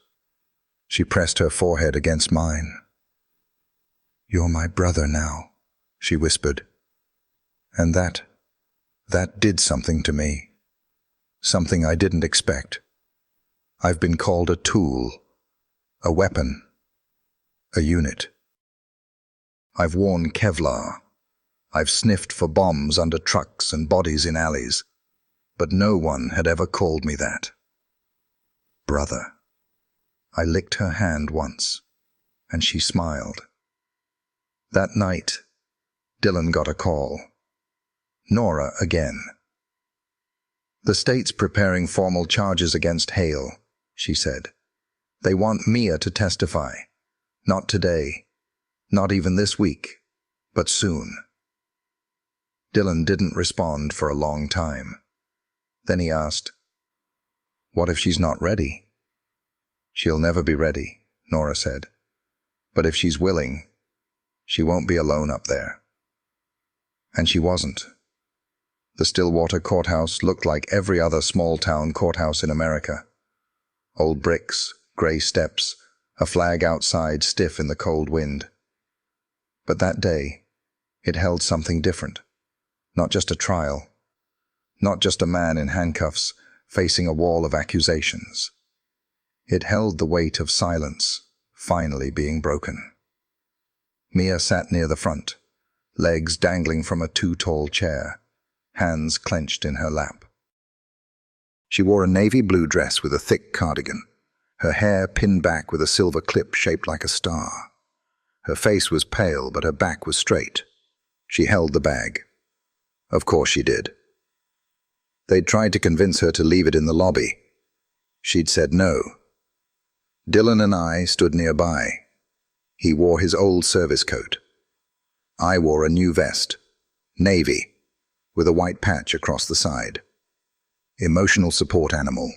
She pressed her forehead against mine. "You're my brother now," she whispered. And that did something to me. Something I didn't expect. I've been called a tool, a weapon, a unit. I've worn Kevlar. I've sniffed for bombs under trucks and bodies in alleys. But no one had ever called me that. Brother. I licked her hand once, and she smiled. That night, Dylan got a call. Nora again. "The state's preparing formal charges against Hale," she said. "They want Mia to testify. Not today, Not even this week, but soon. Dylan didn't respond for a long time. Then he asked, "What if she's not ready?" "She'll never be ready," Nora said. "But if she's willing, she won't be alone up there." And she wasn't. The Stillwater courthouse looked like every other small-town courthouse in America. Old bricks, gray steps, a flag outside stiff in the cold wind. But that day, it held something different. Not just a trial. Not just a man in handcuffs facing a wall of accusations. It held the weight of silence, finally being broken. Mia sat near the front, legs dangling from a too-tall chair, hands clenched in her lap. She wore a navy blue dress with a thick cardigan, her hair pinned back with a silver clip shaped like a star. Her face was pale, but her back was straight. She held the bag. Of course she did. They'd tried to convince her to leave it in the lobby. She'd said no. Dylan and I stood nearby. He wore his old service coat. I wore a new vest, navy, with a white patch across the side. Emotional support animal,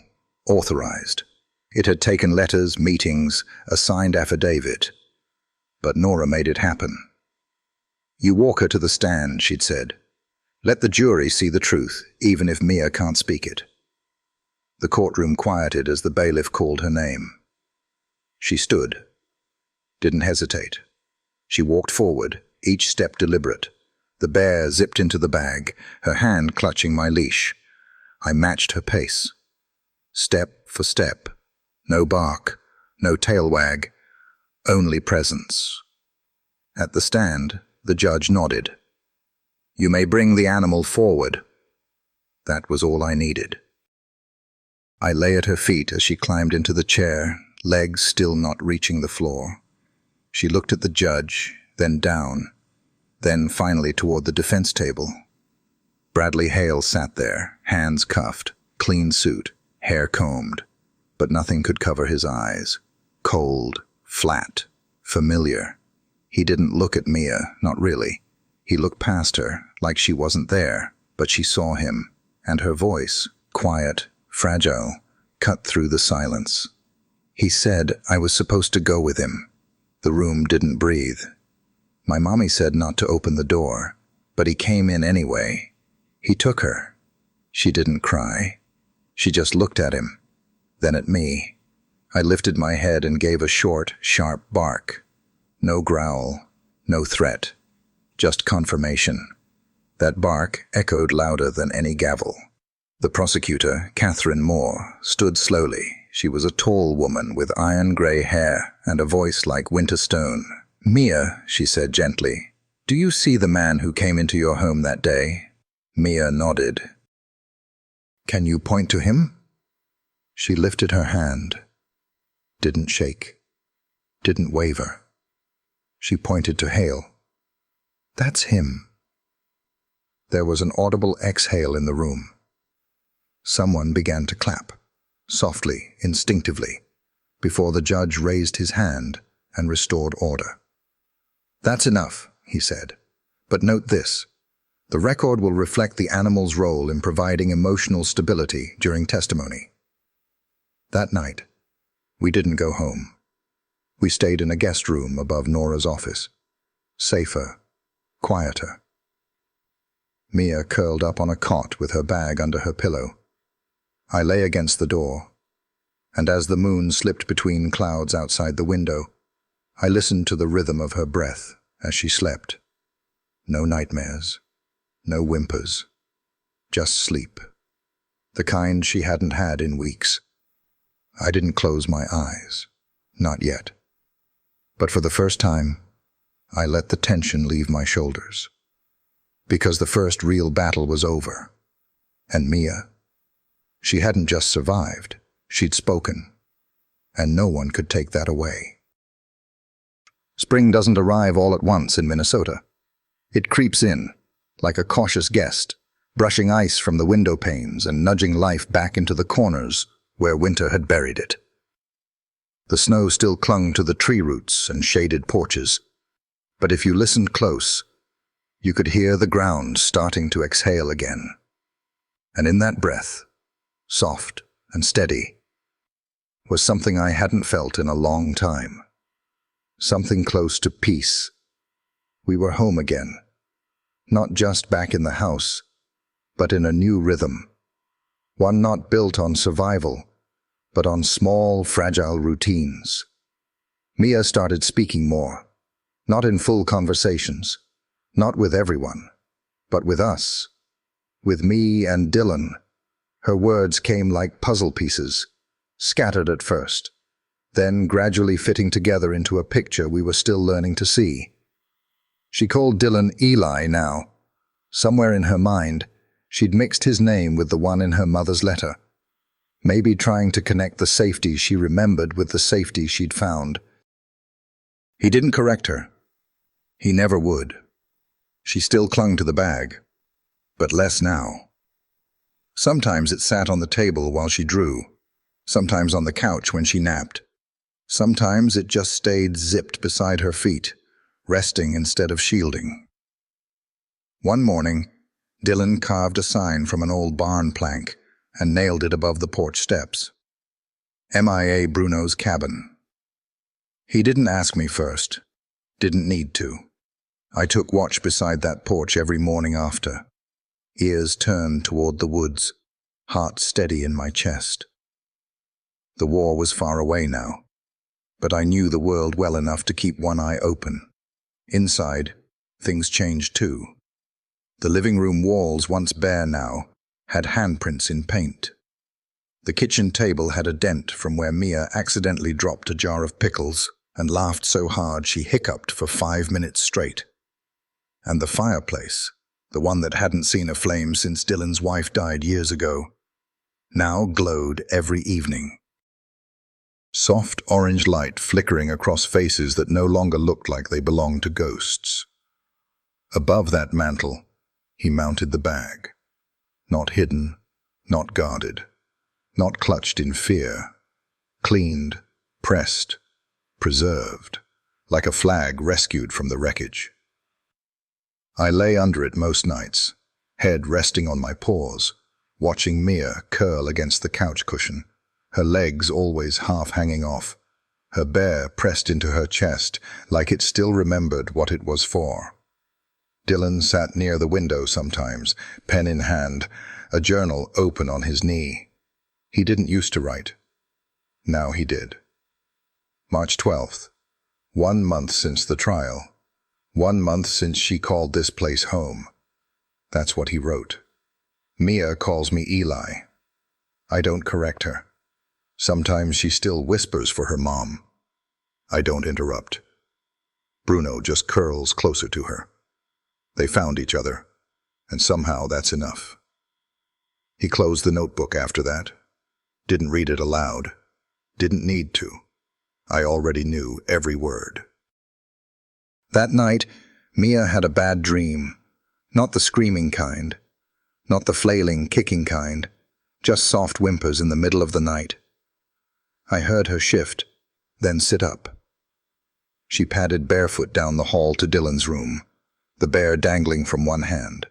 authorized. It had taken letters, meetings, a signed affidavit. But Nora made it happen. "You walk her to the stand," she'd said. "Let the jury see the truth, even if Mia can't speak it." The courtroom quieted as the bailiff called her name. She stood. Didn't hesitate. She walked forward, each step deliberate. The bear zipped into the bag, her hand clutching my leash. I matched her pace. Step for step. No bark, no tail wag, only presence. At the stand, the judge nodded. "You may bring the animal forward." That was all I needed. I lay at her feet as she climbed into the chair, legs still not reaching the floor. She looked at the judge, then down, then finally toward the defense table. Bradley Hale sat there, hands cuffed, clean suit, hair combed, but nothing could cover his eyes. Cold, flat, familiar. He didn't look at Mia, not really. He looked past her, like she wasn't there, but she saw him, and her voice, quiet, fragile, cut through the silence. He said I was supposed to go with him. The room didn't breathe. My mommy said not to open the door, but he came in anyway. He took her. She didn't cry. She just looked at him, then at me. I lifted my head and gave a short, sharp bark. No growl, no threat, just confirmation. That bark echoed louder than any gavel. The prosecutor, Catherine Moore, stood slowly. She was a tall woman with iron-gray hair and a voice like winter stone. "Mia," she said gently, "do you see the man who came into your home that day?" Mia nodded. "Can you point to him?" She lifted her hand. Didn't shake. Didn't waver. She pointed to Hale. "That's him." There was an audible exhale in the room. Someone began to clap, softly, instinctively, before the judge raised his hand and restored order. "That's enough," he said. "But note this. The record will reflect the animal's role in providing emotional stability during testimony." That night, we didn't go home. We stayed in a guest room above Nora's office. Safer, quieter. Mia curled up on a cot with her bag under her pillow. I lay against the door, and as the moon slipped between clouds outside the window, I listened to the rhythm of her breath as she slept. No nightmares, no whimpers, just sleep. The kind she hadn't had in weeks. I didn't close my eyes, not yet. But for the first time, I let the tension leave my shoulders. Because the first real battle was over. And Mia, she hadn't just survived, she'd spoken. And no one could take that away. Spring doesn't arrive all at once in Minnesota. It creeps in, like a cautious guest, brushing ice from the window panes and nudging life back into the corners where winter had buried it. The snow still clung to the tree roots and shaded porches, But if you listened close, you could hear the ground starting to exhale again. And in that breath, soft and steady, was something I hadn't felt in a long time. Something close to peace. We were home again. Not just back in the house, but in a new rhythm. One not built on survival, but on small, fragile routines. Mia started speaking more, not in full conversations, not with everyone, but with us, with me and Dylan. Her words came like puzzle pieces, scattered at first, then gradually fitting together into a picture we were still learning to see. She called Dylan Eli now. Somewhere in her mind, she'd mixed his name with the one in her mother's letter, maybe trying to connect the safety she remembered with the safety she'd found. He didn't correct her. He never would. She still clung to the bag, but less now. Sometimes it sat on the table while she drew, sometimes on the couch when she napped. Sometimes it just stayed zipped beside her feet, resting instead of shielding. One morning, Dylan carved a sign from an old barn plank and nailed it above the porch steps. MIA Bruno's cabin. He didn't ask me first. Didn't need to. I took watch beside that porch every morning after, ears turned toward the woods, heart steady in my chest. The war was far away now, but I knew the world well enough to keep one eye open. Inside, things changed too. The living room walls, once bare now, had handprints in paint. The kitchen table had a dent from where Mia accidentally dropped a jar of pickles and laughed so hard she hiccuped for 5 minutes straight. And the fireplace, the one that hadn't seen a flame since Dylan's wife died years ago, now glowed every evening. Soft orange light flickering across faces that no longer looked like they belonged to ghosts. Above that mantel, he mounted the bag. Not hidden, not guarded, not clutched in fear. Cleaned, pressed, preserved, like a flag rescued from the wreckage. I lay under it most nights, head resting on my paws, watching Mia curl against the couch cushion, her legs always half hanging off, her bear pressed into her chest like it still remembered what it was for. Dylan sat near the window sometimes, pen in hand, a journal open on his knee. He didn't used to write. Now he did. March 12th, 1 month since the trial. 1 month since she called this place home. That's what he wrote. Mia calls me Eli. I don't correct her. Sometimes she still whispers for her mom. I don't interrupt. Bruno just curls closer to her. They found each other, and somehow that's enough. He closed the notebook after that. Didn't read it aloud. Didn't need to. I already knew every word. That night, Mia had a bad dream. Not the screaming kind. Not the flailing, kicking kind. Just soft whimpers in the middle of the night. I heard her shift, then sit up. She padded barefoot down the hall to Dylan's room, the bear dangling from one hand.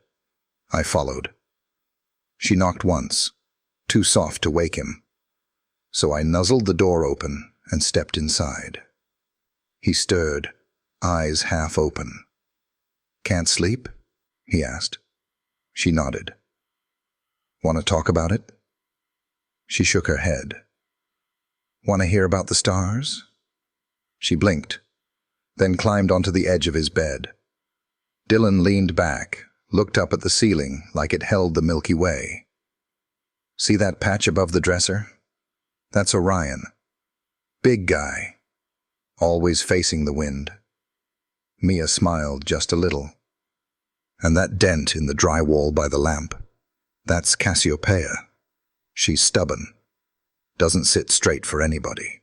I followed. She knocked once, too soft to wake him. So I nuzzled the door open and stepped inside. He stirred, eyes half open. "Can't sleep?" he asked. She nodded. "Want to talk about it?" She shook her head. "Want to hear about the stars?" She blinked, then climbed onto the edge of his bed. Dylan leaned back, looked up at the ceiling like it held the Milky Way. "See that patch above the dresser? That's Orion. Big guy, always facing the wind." Mia smiled just a little. "And that dent in the drywall by the lamp, that's Cassiopeia. She's stubborn. Doesn't sit straight for anybody."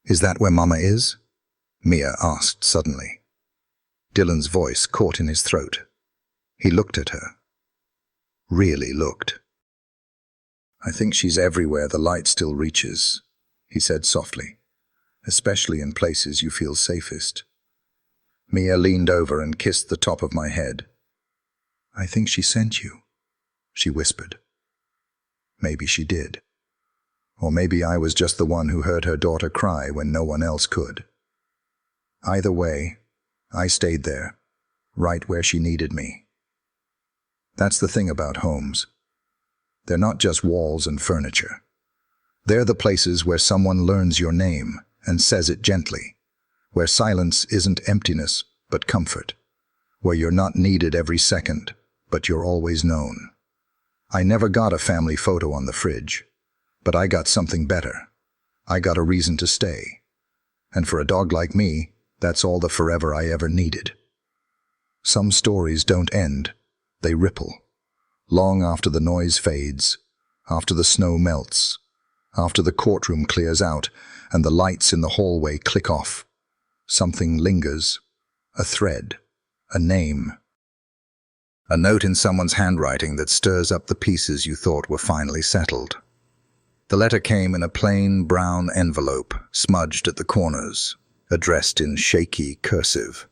"Is that where Mama is?" Mia asked suddenly. Dylan's voice caught in his throat. He looked at her. Really looked. "I think she's everywhere the light still reaches," he said softly, "especially in places you feel safest. Mia leaned over and kissed the top of my head. "I think she sent you," she whispered. Maybe she did. Or maybe I was just the one who heard her daughter cry when no one else could. Either way, I stayed there, right where she needed me. That's the thing about homes. They're not just walls and furniture. They're the places where someone learns your name and says it gently, where silence isn't emptiness but comfort, where you're not needed every second, but you're always known. I never got a family photo on the fridge, but I got something better. I got a reason to stay. And for a dog like me, that's all the forever I ever needed. Some stories don't end, they ripple. Long after the noise fades, after the snow melts, after the courtroom clears out and the lights in the hallway click off, something lingers, a thread, a name. A note in someone's handwriting that stirs up the pieces you thought were finally settled. The letter came in a plain brown envelope, smudged at the corners, addressed in shaky cursive.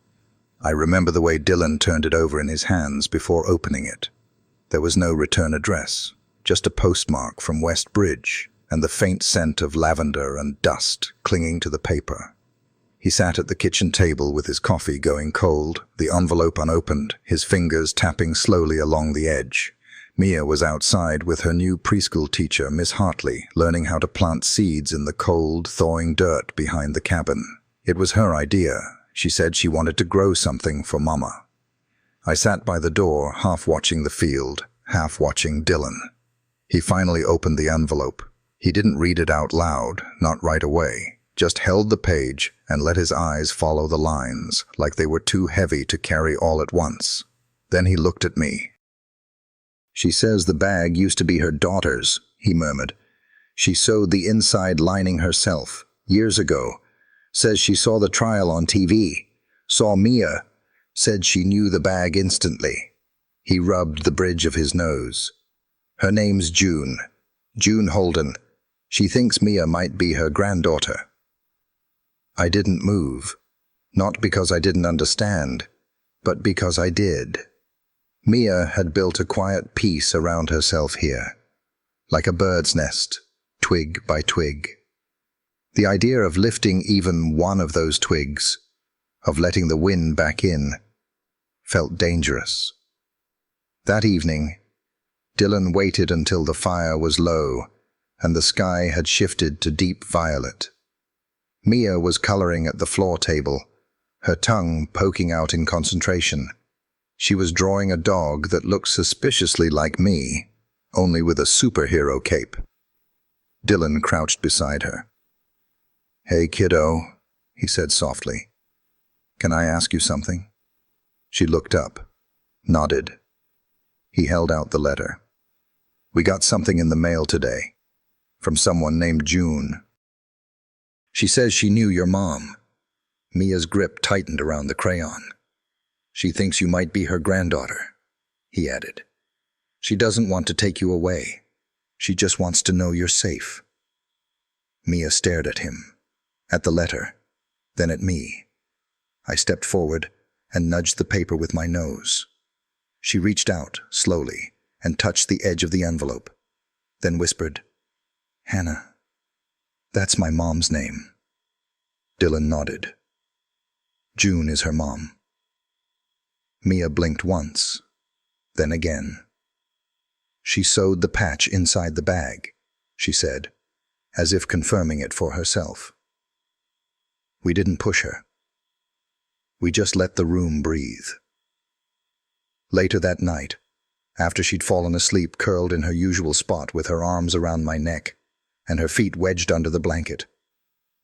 I remember the way Dylan turned it over in his hands before opening it. There was no return address, just a postmark from West Bridge and the faint scent of lavender and dust clinging to the paper. He sat at the kitchen table with his coffee going cold, the envelope unopened, his fingers tapping slowly along the edge. Mia was outside with her new preschool teacher, Miss Hartley, learning how to plant seeds in the cold, thawing dirt behind the cabin. It was her idea. She said she wanted to grow something for Mama. I sat by the door, half watching the field, half watching Dylan. He finally opened the envelope. He didn't read it out loud, not right away, just held the page and let his eyes follow the lines, like they were too heavy to carry all at once. Then he looked at me. "She says the bag used to be her daughter's," he murmured. "She sewed the inside lining herself, years ago. Says she saw the trial on TV. Saw Mia. Said she knew the bag instantly." He rubbed the bridge of his nose. "Her name's June. June Holden. She thinks Mia might be her granddaughter." I didn't move. Not because I didn't understand, but because I did. Mia had built a quiet peace around herself here, like a bird's nest, twig by twig. The idea of lifting even one of those twigs, of letting the wind back in, felt dangerous. That evening, Dylan waited until the fire was low and the sky had shifted to deep violet. Mia was coloring at the floor table, her tongue poking out in concentration. She was drawing a dog that looked suspiciously like me, only with a superhero cape. Dylan crouched beside her. "Hey, kiddo," he said softly. "Can I ask you something?" She looked up, nodded. He held out the letter. "We got something in the mail today, from someone named June. She says she knew your mom." Mia's grip tightened around the crayon. "She thinks you might be her granddaughter," he added. "She doesn't want to take you away. She just wants to know you're safe." Mia stared at him, at the letter, then at me. I stepped forward and nudged the paper with my nose. She reached out, slowly, and touched the edge of the envelope, then whispered, "Hannah, that's my mom's name." Dylan nodded. "June is her mom." Mia blinked once, then again. "She sewed the patch inside the bag," she said, as if confirming it for herself. "We didn't push her. We just let the room breathe." Later that night, after she'd fallen asleep curled in her usual spot with her arms around my neck and her feet wedged under the blanket,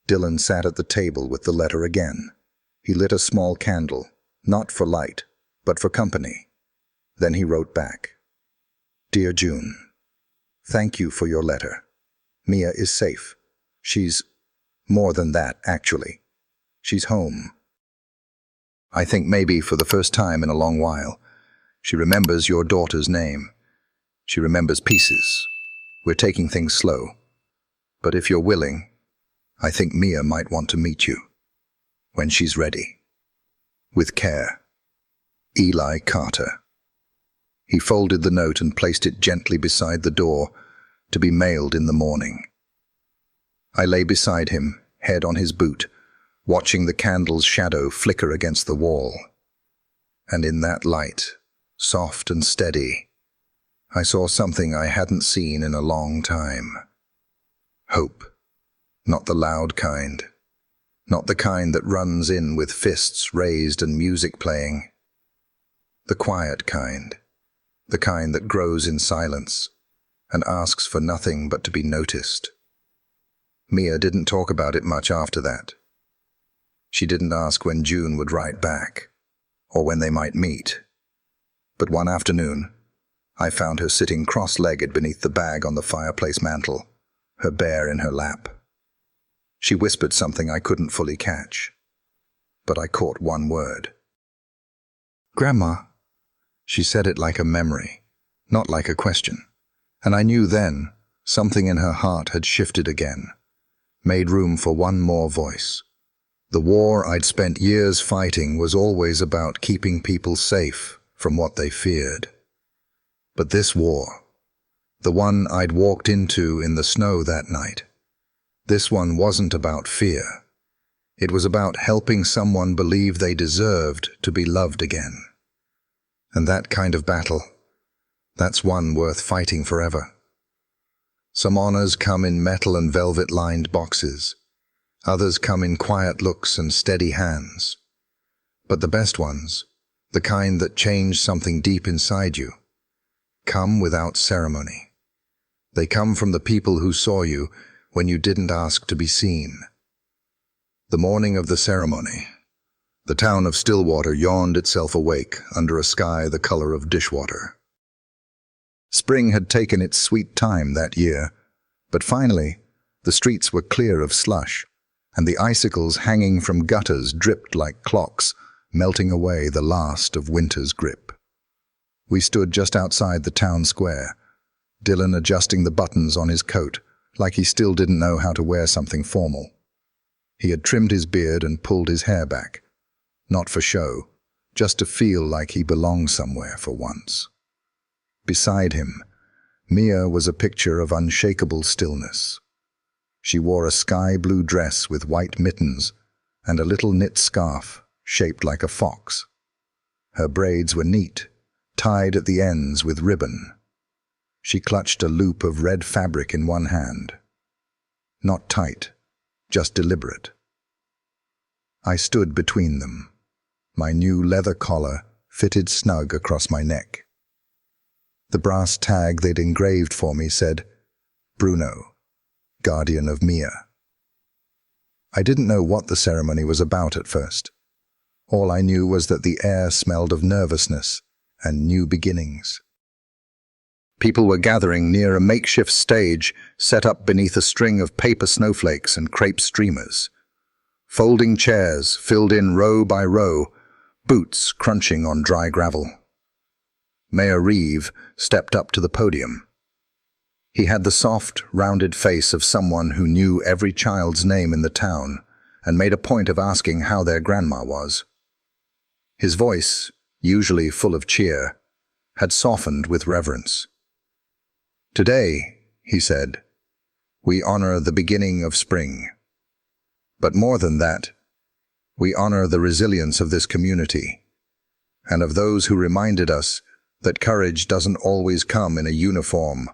Dylan sat at the table with the letter again. He lit a small candle, not for light, but for company. Then he wrote back, "Dear June, thank you for your letter. Mia is safe. She's more than that, actually. She's home. I think maybe for the first time in a long while, she remembers your daughter's name. She remembers pieces. We're taking things slow. But if you're willing, I think Mia might want to meet you. When she's ready." With care. Eli Carter. He folded the note and placed it gently beside the door, to be mailed in the morning. I lay beside him, head on his boot, watching the candle's shadow flicker against the wall. And in that light, soft and steady, I saw something I hadn't seen in a long time. Hope. Not the loud kind. Not the kind that runs in with fists raised and music playing. The quiet kind. The kind that grows in silence and asks for nothing but to be noticed. Mia didn't talk about it much after that. She didn't ask when June would write back, or when they might meet. But one afternoon, I found her sitting cross-legged beneath the bag on the fireplace mantel, her bear in her lap. She whispered something I couldn't fully catch, but I caught one word. "Grandma." She said it like a memory, not like a question. And I knew then something in her heart had shifted again, made room for one more voice. The war I'd spent years fighting was always about keeping people safe from what they feared. But this war, the one I'd walked into in the snow that night, this one wasn't about fear. It was about helping someone believe they deserved to be loved again. And that kind of battle, that's one worth fighting forever. Some honors come in metal and velvet-lined boxes. Others come in quiet looks and steady hands. But the best ones, the kind that change something deep inside you, come without ceremony. They come from the people who saw you when you didn't ask to be seen. The morning of the ceremony, the town of Stillwater yawned itself awake under a sky the color of dishwater. Spring had taken its sweet time that year, but finally the streets were clear of slush, and the icicles hanging from gutters dripped like clocks, melting away the last of winter's grip. We stood just outside the town square, Dylan adjusting the buttons on his coat, like he still didn't know how to wear something formal. He had trimmed his beard and pulled his hair back. Not for show, just to feel like he belonged somewhere for once. Beside him, Mia was a picture of unshakable stillness. She wore a sky-blue dress with white mittens and a little knit scarf shaped like a fox. Her braids were neat, tied at the ends with ribbon. She clutched a loop of red fabric in one hand. Not tight, just deliberate. I stood between them, my new leather collar fitted snug across my neck. The brass tag they'd engraved for me said, "Bruno, guardian of Mia." I didn't know what the ceremony was about at first. All I knew was that the air smelled of nervousness and new beginnings. People were gathering near a makeshift stage set up beneath a string of paper snowflakes and crepe streamers. Folding chairs filled in row by row, boots crunching on dry gravel. Mayor Reeve stepped up to the podium. He had the soft, rounded face of someone who knew every child's name in the town and made a point of asking how their grandma was. His voice, usually full of cheer, had softened with reverence. "Today," he said, "we honor the beginning of spring. But more than that, we honor the resilience of this community and of those who reminded us that courage doesn't always come in a uniform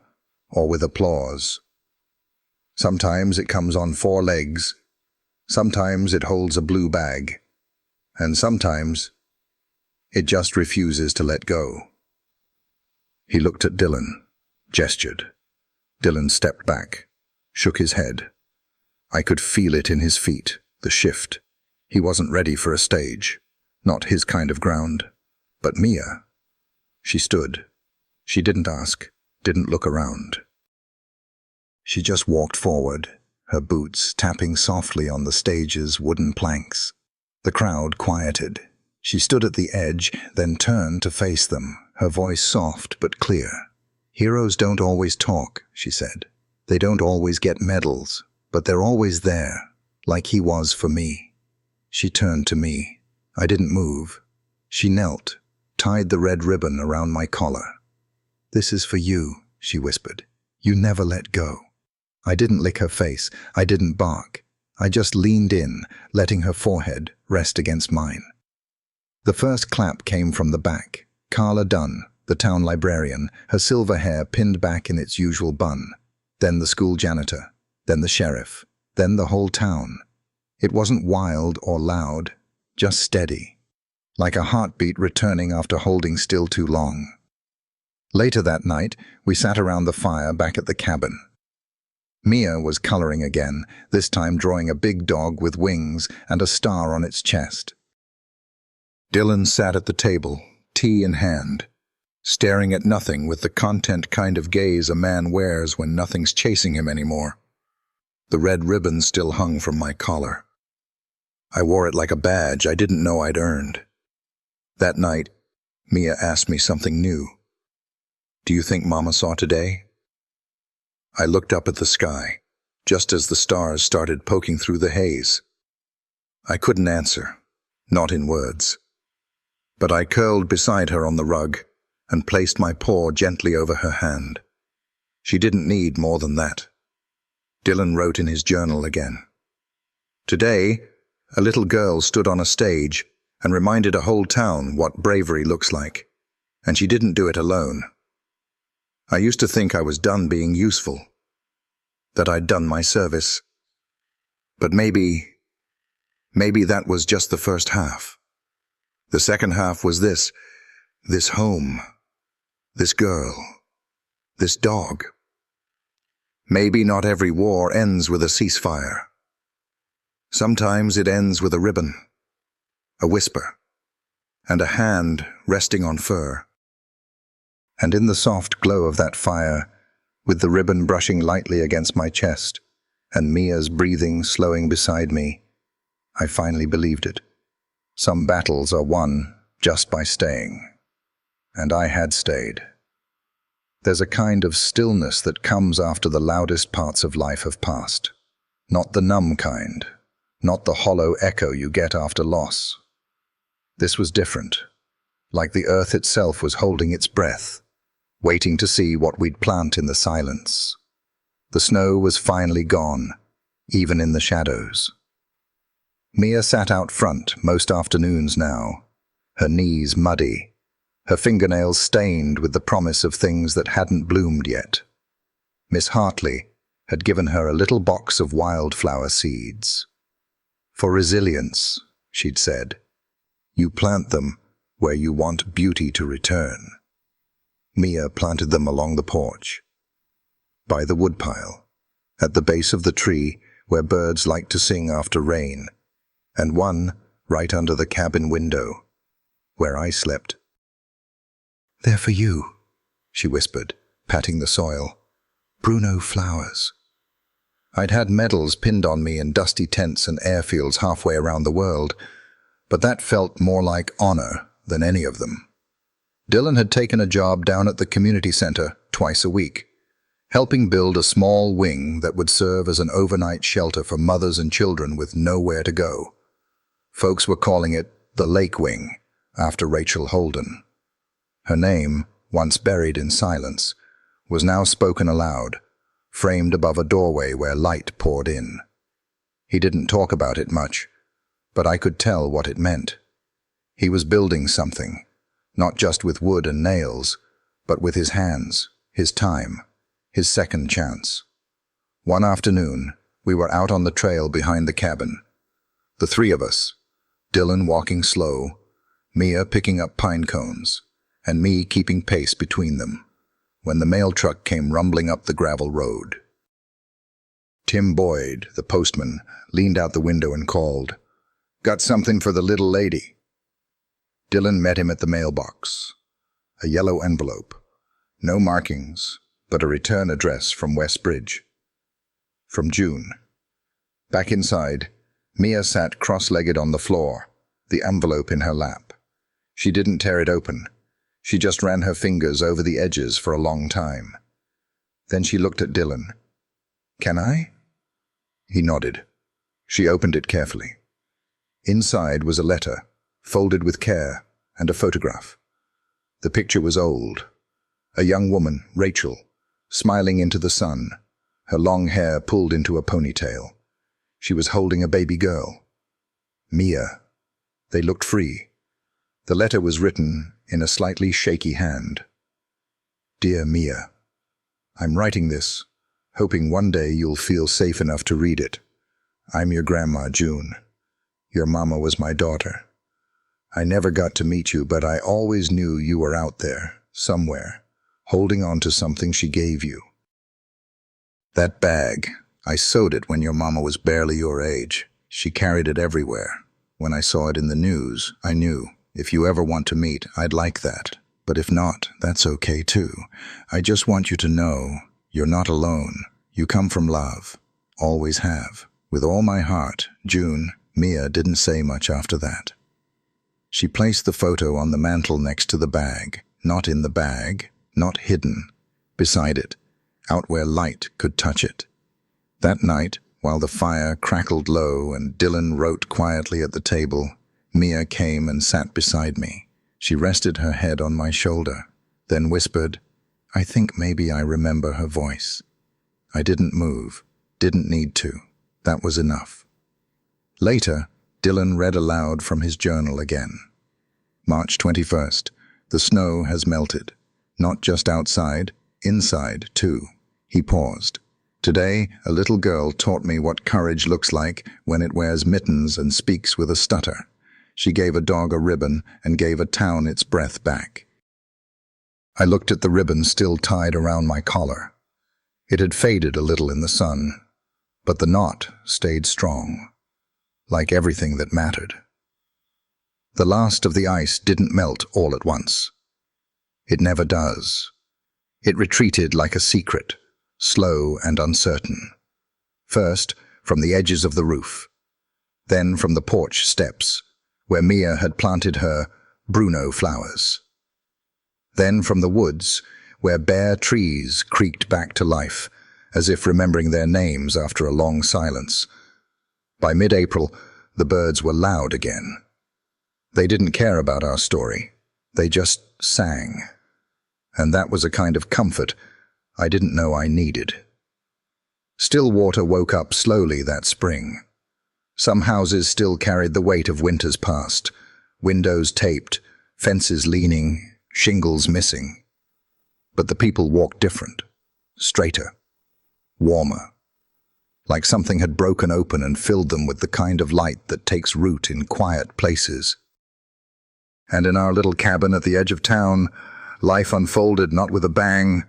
or with applause. Sometimes it comes on 4 legs, sometimes it holds a blue bag, and sometimes it just refuses to let go." He looked at Dylan, gestured. Dylan stepped back, shook his head. I could feel it in his feet, the shift. He wasn't ready for a stage, not his kind of ground. But Mia, she stood. She didn't ask, didn't look around. She just walked forward, her boots tapping softly on the stage's wooden planks. The crowd quieted. She stood at the edge, then turned to face them, her voice soft but clear. "Heroes don't always talk," she said. "They don't always get medals, but they're always there, like he was for me." She turned to me, I didn't move. She knelt, tied the red ribbon around my collar. "This is for you," she whispered. "You never let go." I didn't lick her face. I didn't bark. I just leaned in, letting her forehead rest against mine. The first clap came from the back. Carla Dunn, the town librarian, her silver hair pinned back in its usual bun. Then the school janitor. Then the sheriff. Then the whole town. It wasn't wild or loud, just steady, like a heartbeat returning after holding still too long. Later that night, we sat around the fire back at the cabin. Mia was coloring again, this time drawing a big dog with wings and a star on its chest. Dylan sat at the table, tea in hand, staring at nothing with the content kind of gaze a man wears when nothing's chasing him anymore. The red ribbon still hung from my collar. I wore it like a badge I didn't know I'd earned. That night, Mia asked me something new. "Do you think Mama saw today?" I looked up at the sky, just as the stars started poking through the haze. I couldn't answer, not in words. But I curled beside her on the rug and placed my paw gently over her hand. She didn't need more than that. Dylan wrote in his journal again. "Today, a little girl stood on a stage and reminded a whole town what bravery looks like, and she didn't do it alone. I used to think I was done being useful, that I'd done my service. But maybe that was just the first half. The second half was this home, this girl, this dog. Maybe not every war ends with a ceasefire. Sometimes it ends with a ribbon, a whisper, and a hand resting on fur." And in the soft glow of that fire, with the ribbon brushing lightly against my chest, and Mia's breathing slowing beside me, I finally believed it. Some battles are won just by staying. And I had stayed. There's a kind of stillness that comes after the loudest parts of life have passed. Not the numb kind, not the hollow echo you get after loss. This was different, like the earth itself was holding its breath, waiting to see what we'd plant in the silence. The snow was finally gone, even in the shadows. Mia sat out front most afternoons now, her knees muddy, her fingernails stained with the promise of things that hadn't bloomed yet. Miss Hartley had given her a little box of wildflower seeds. "For resilience," she'd said. "You plant them where you want beauty to return." Mia planted them along the porch, by the woodpile, at the base of the tree where birds like to sing after rain, and one right under the cabin window, where I slept. "They're for you," she whispered, patting the soil. "Bruno flowers." I'd had medals pinned on me in dusty tents and airfields halfway around the world, but that felt more like honor than any of them. Dylan had taken a job down at the community center twice a week, helping build a small wing that would serve as an overnight shelter for mothers and children with nowhere to go. Folks were calling it the Lake Wing, after Rachel Holden. Her name, once buried in silence, was now spoken aloud, framed above a doorway where light poured in. He didn't talk about it much, but I could tell what it meant. He was building something, not just with wood and nails, but with his hands, his time, his second chance. One afternoon, we were out on the trail behind the cabin. The three of us, Dylan walking slow, Mia picking up pine cones, and me keeping pace between them, when the mail truck came rumbling up the gravel road. Tim Boyd, the postman, leaned out the window and called, "Got something for the little lady." Dylan met him at the mailbox. A yellow envelope. No markings, but a return address from West Bridge. From June. Back inside, Mia sat cross-legged on the floor, the envelope in her lap. She didn't tear it open. She just ran her fingers over the edges for a long time. Then she looked at Dylan. "Can I?" He nodded. She opened it carefully. Inside was a letter, folded with care, and a photograph. The picture was old. A young woman, Rachel, smiling into the sun, her long hair pulled into a ponytail. She was holding a baby girl. Mia. They looked free. The letter was written in a slightly shaky hand. Dear Mia, I'm writing this, hoping one day you'll feel safe enough to read it. I'm your grandma, June. Your mama was my daughter. I never got to meet you, but I always knew you were out there, somewhere, holding on to something she gave you. That bag, I sewed it when your mama was barely your age. She carried it everywhere. When I saw it in the news, I knew, if you ever want to meet, I'd like that. But if not, that's okay too. I just want you to know, you're not alone. You come from love. Always have. With all my heart, June. Mia didn't say much after that. She placed the photo on the mantel next to the bag, not in the bag, not hidden, beside it, out where light could touch it. That night, while the fire crackled low and Dylan wrote quietly at the table, Mia came and sat beside me. She rested her head on my shoulder, then whispered, I think maybe I remember her voice. I didn't move, didn't need to. That was enough. Later, Dylan read aloud from his journal again. March 21st. The snow has melted. Not just outside, inside too. He paused. Today, a little girl taught me what courage looks like when it wears mittens and speaks with a stutter. She gave a dog a ribbon and gave a town its breath back. I looked at the ribbon still tied around my collar. It had faded a little in the sun, but the knot stayed strong. Like everything that mattered. The last of the ice didn't melt all at once. It never does. It retreated like a secret, slow and uncertain. First, from the edges of the roof. Then from the porch steps, where Mia had planted her Bruno flowers. Then from the woods, where bare trees creaked back to life, as if remembering their names after a long silence. By mid-April, the birds were loud again. They didn't care about our story. They just sang. And that was a kind of comfort I didn't know I needed. Stillwater woke up slowly that spring. Some houses still carried the weight of winter's past, windows taped, fences leaning, shingles missing. But the people walked different, straighter, warmer. Like something had broken open and filled them with the kind of light that takes root in quiet places. And in our little cabin at the edge of town, life unfolded not with a bang,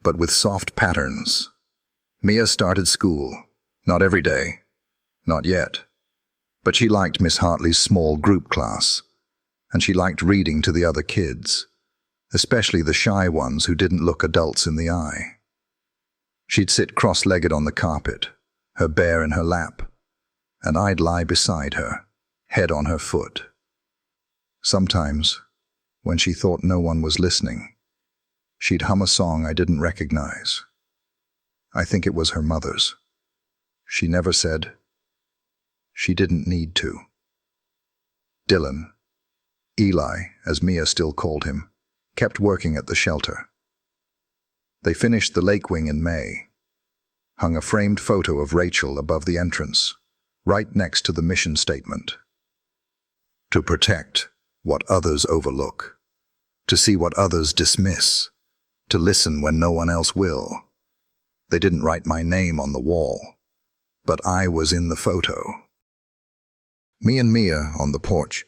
but with soft patterns. Mia started school, not every day, not yet. But she liked Miss Hartley's small group class, and she liked reading to the other kids, especially the shy ones who didn't look adults in the eye. She'd sit cross-legged on the carpet, her bear in her lap, and I'd lie beside her, head on her foot. Sometimes, when she thought no one was listening, she'd hum a song I didn't recognize. I think it was her mother's. She never said. She didn't need to. Dylan, Eli, as Mia still called him, kept working at the shelter. They finished the lake wing in May, hung a framed photo of Rachel above the entrance, right next to the mission statement. To protect what others overlook, to see what others dismiss, to listen when no one else will. They didn't write my name on the wall, but I was in the photo. Me and Mia on the porch,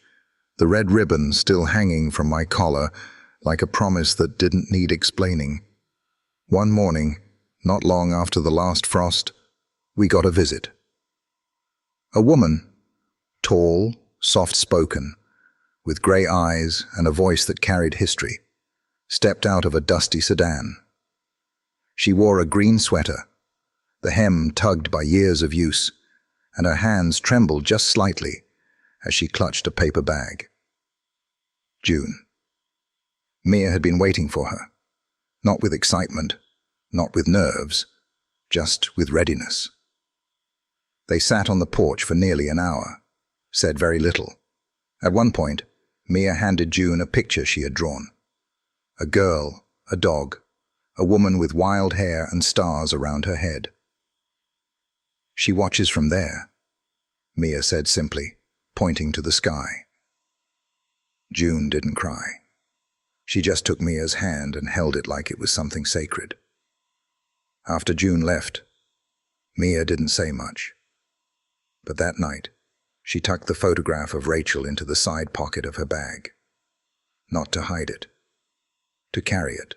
the red ribbon still hanging from my collar like a promise that didn't need explaining. One morning, not long after the last frost, we got a visit. A woman, tall, soft-spoken, with grey eyes and a voice that carried history, stepped out of a dusty sedan. She wore a green sweater, the hem tugged by years of use, and her hands trembled just slightly as she clutched a paper bag. June. Mia had been waiting for her, not with excitement, not with nerves, just with readiness. They sat on the porch for nearly an hour, said very little, At one point, Mia handed June a picture she had drawn. A girl, a dog, a woman with wild hair and stars around her head. "She watches from there," Mia said simply, pointing to the sky. June didn't cry. She just took Mia's hand and held it like it was something sacred. After June left, Mia didn't say much. But that night, she tucked the photograph of Rachel into the side pocket of her bag. Not to hide it, to carry it.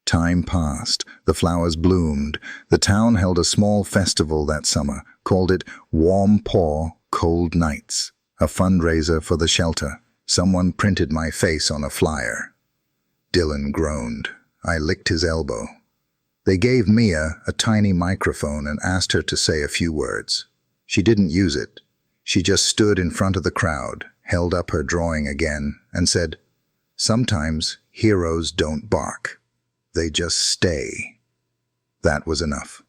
Time passed, the flowers bloomed. The town held a small festival that summer, called it Warm Paw Cold Nights, a fundraiser for the shelter. Someone printed my face on a flyer. Dylan groaned. I licked his elbow. They gave Mia a tiny microphone and asked her to say a few words. She didn't use it. She just stood in front of the crowd, held up her drawing again, and said, "Sometimes heroes don't bark. They just stay." That was enough.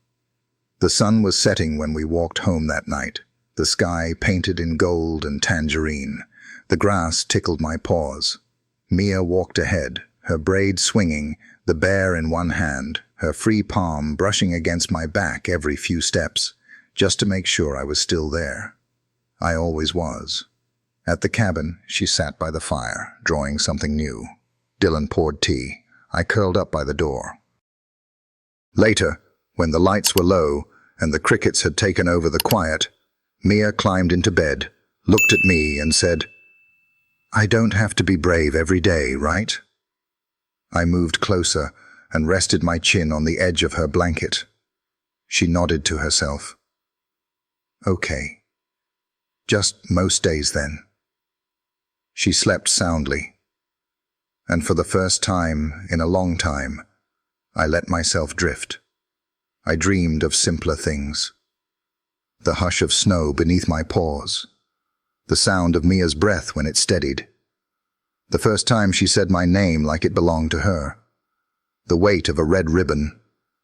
The sun was setting when we walked home that night, the sky painted in gold and tangerine. The grass tickled my paws. Mia walked ahead, her braid swinging, the bear in one hand, her free palm brushing against my back every few steps, just to make sure I was still there. I always was. At the cabin, she sat by the fire, drawing something new. Dylan poured tea. I curled up by the door. Later, when the lights were low and the crickets had taken over the quiet, Mia climbed into bed, looked at me and said, "I don't have to be brave every day, right?" I moved closer and rested my chin on the edge of her blanket. She nodded to herself. "Okay. Just most days then." She slept soundly. And for the first time in a long time, I let myself drift. I dreamed of simpler things. The hush of snow beneath my paws. The sound of Mia's breath when it steadied. The first time she said my name like it belonged to her. The weight of a red ribbon,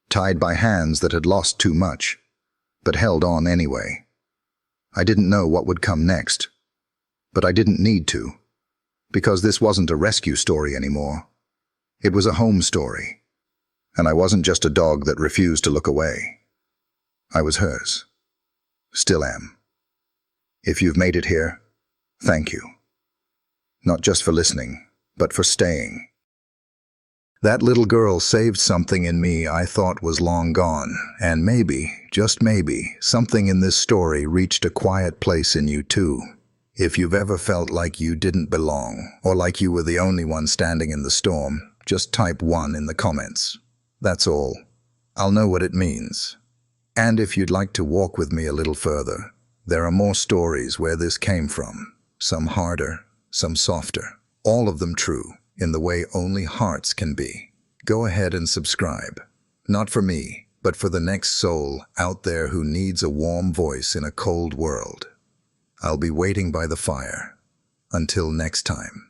tied by hands that had lost too much, but held on anyway. I didn't know what would come next, but I didn't need to, because this wasn't a rescue story anymore. It was a home story, and I wasn't just a dog that refused to look away. I was hers. Still am. If you've made it here, thank you. Not just for listening, but for staying. That little girl saved something in me I thought was long gone, and maybe, just maybe, something in this story reached a quiet place in you too. If you've ever felt like you didn't belong, or like you were the only one standing in the storm, just type 1 in the comments. That's all. I'll know what it means. And if you'd like to walk with me a little further, there are more stories where this came from. Some harder, some softer. All of them true, in the way only hearts can be. Go ahead and subscribe. Not for me, but for the next soul out there who needs a warm voice in a cold world. I'll be waiting by the fire. Until next time.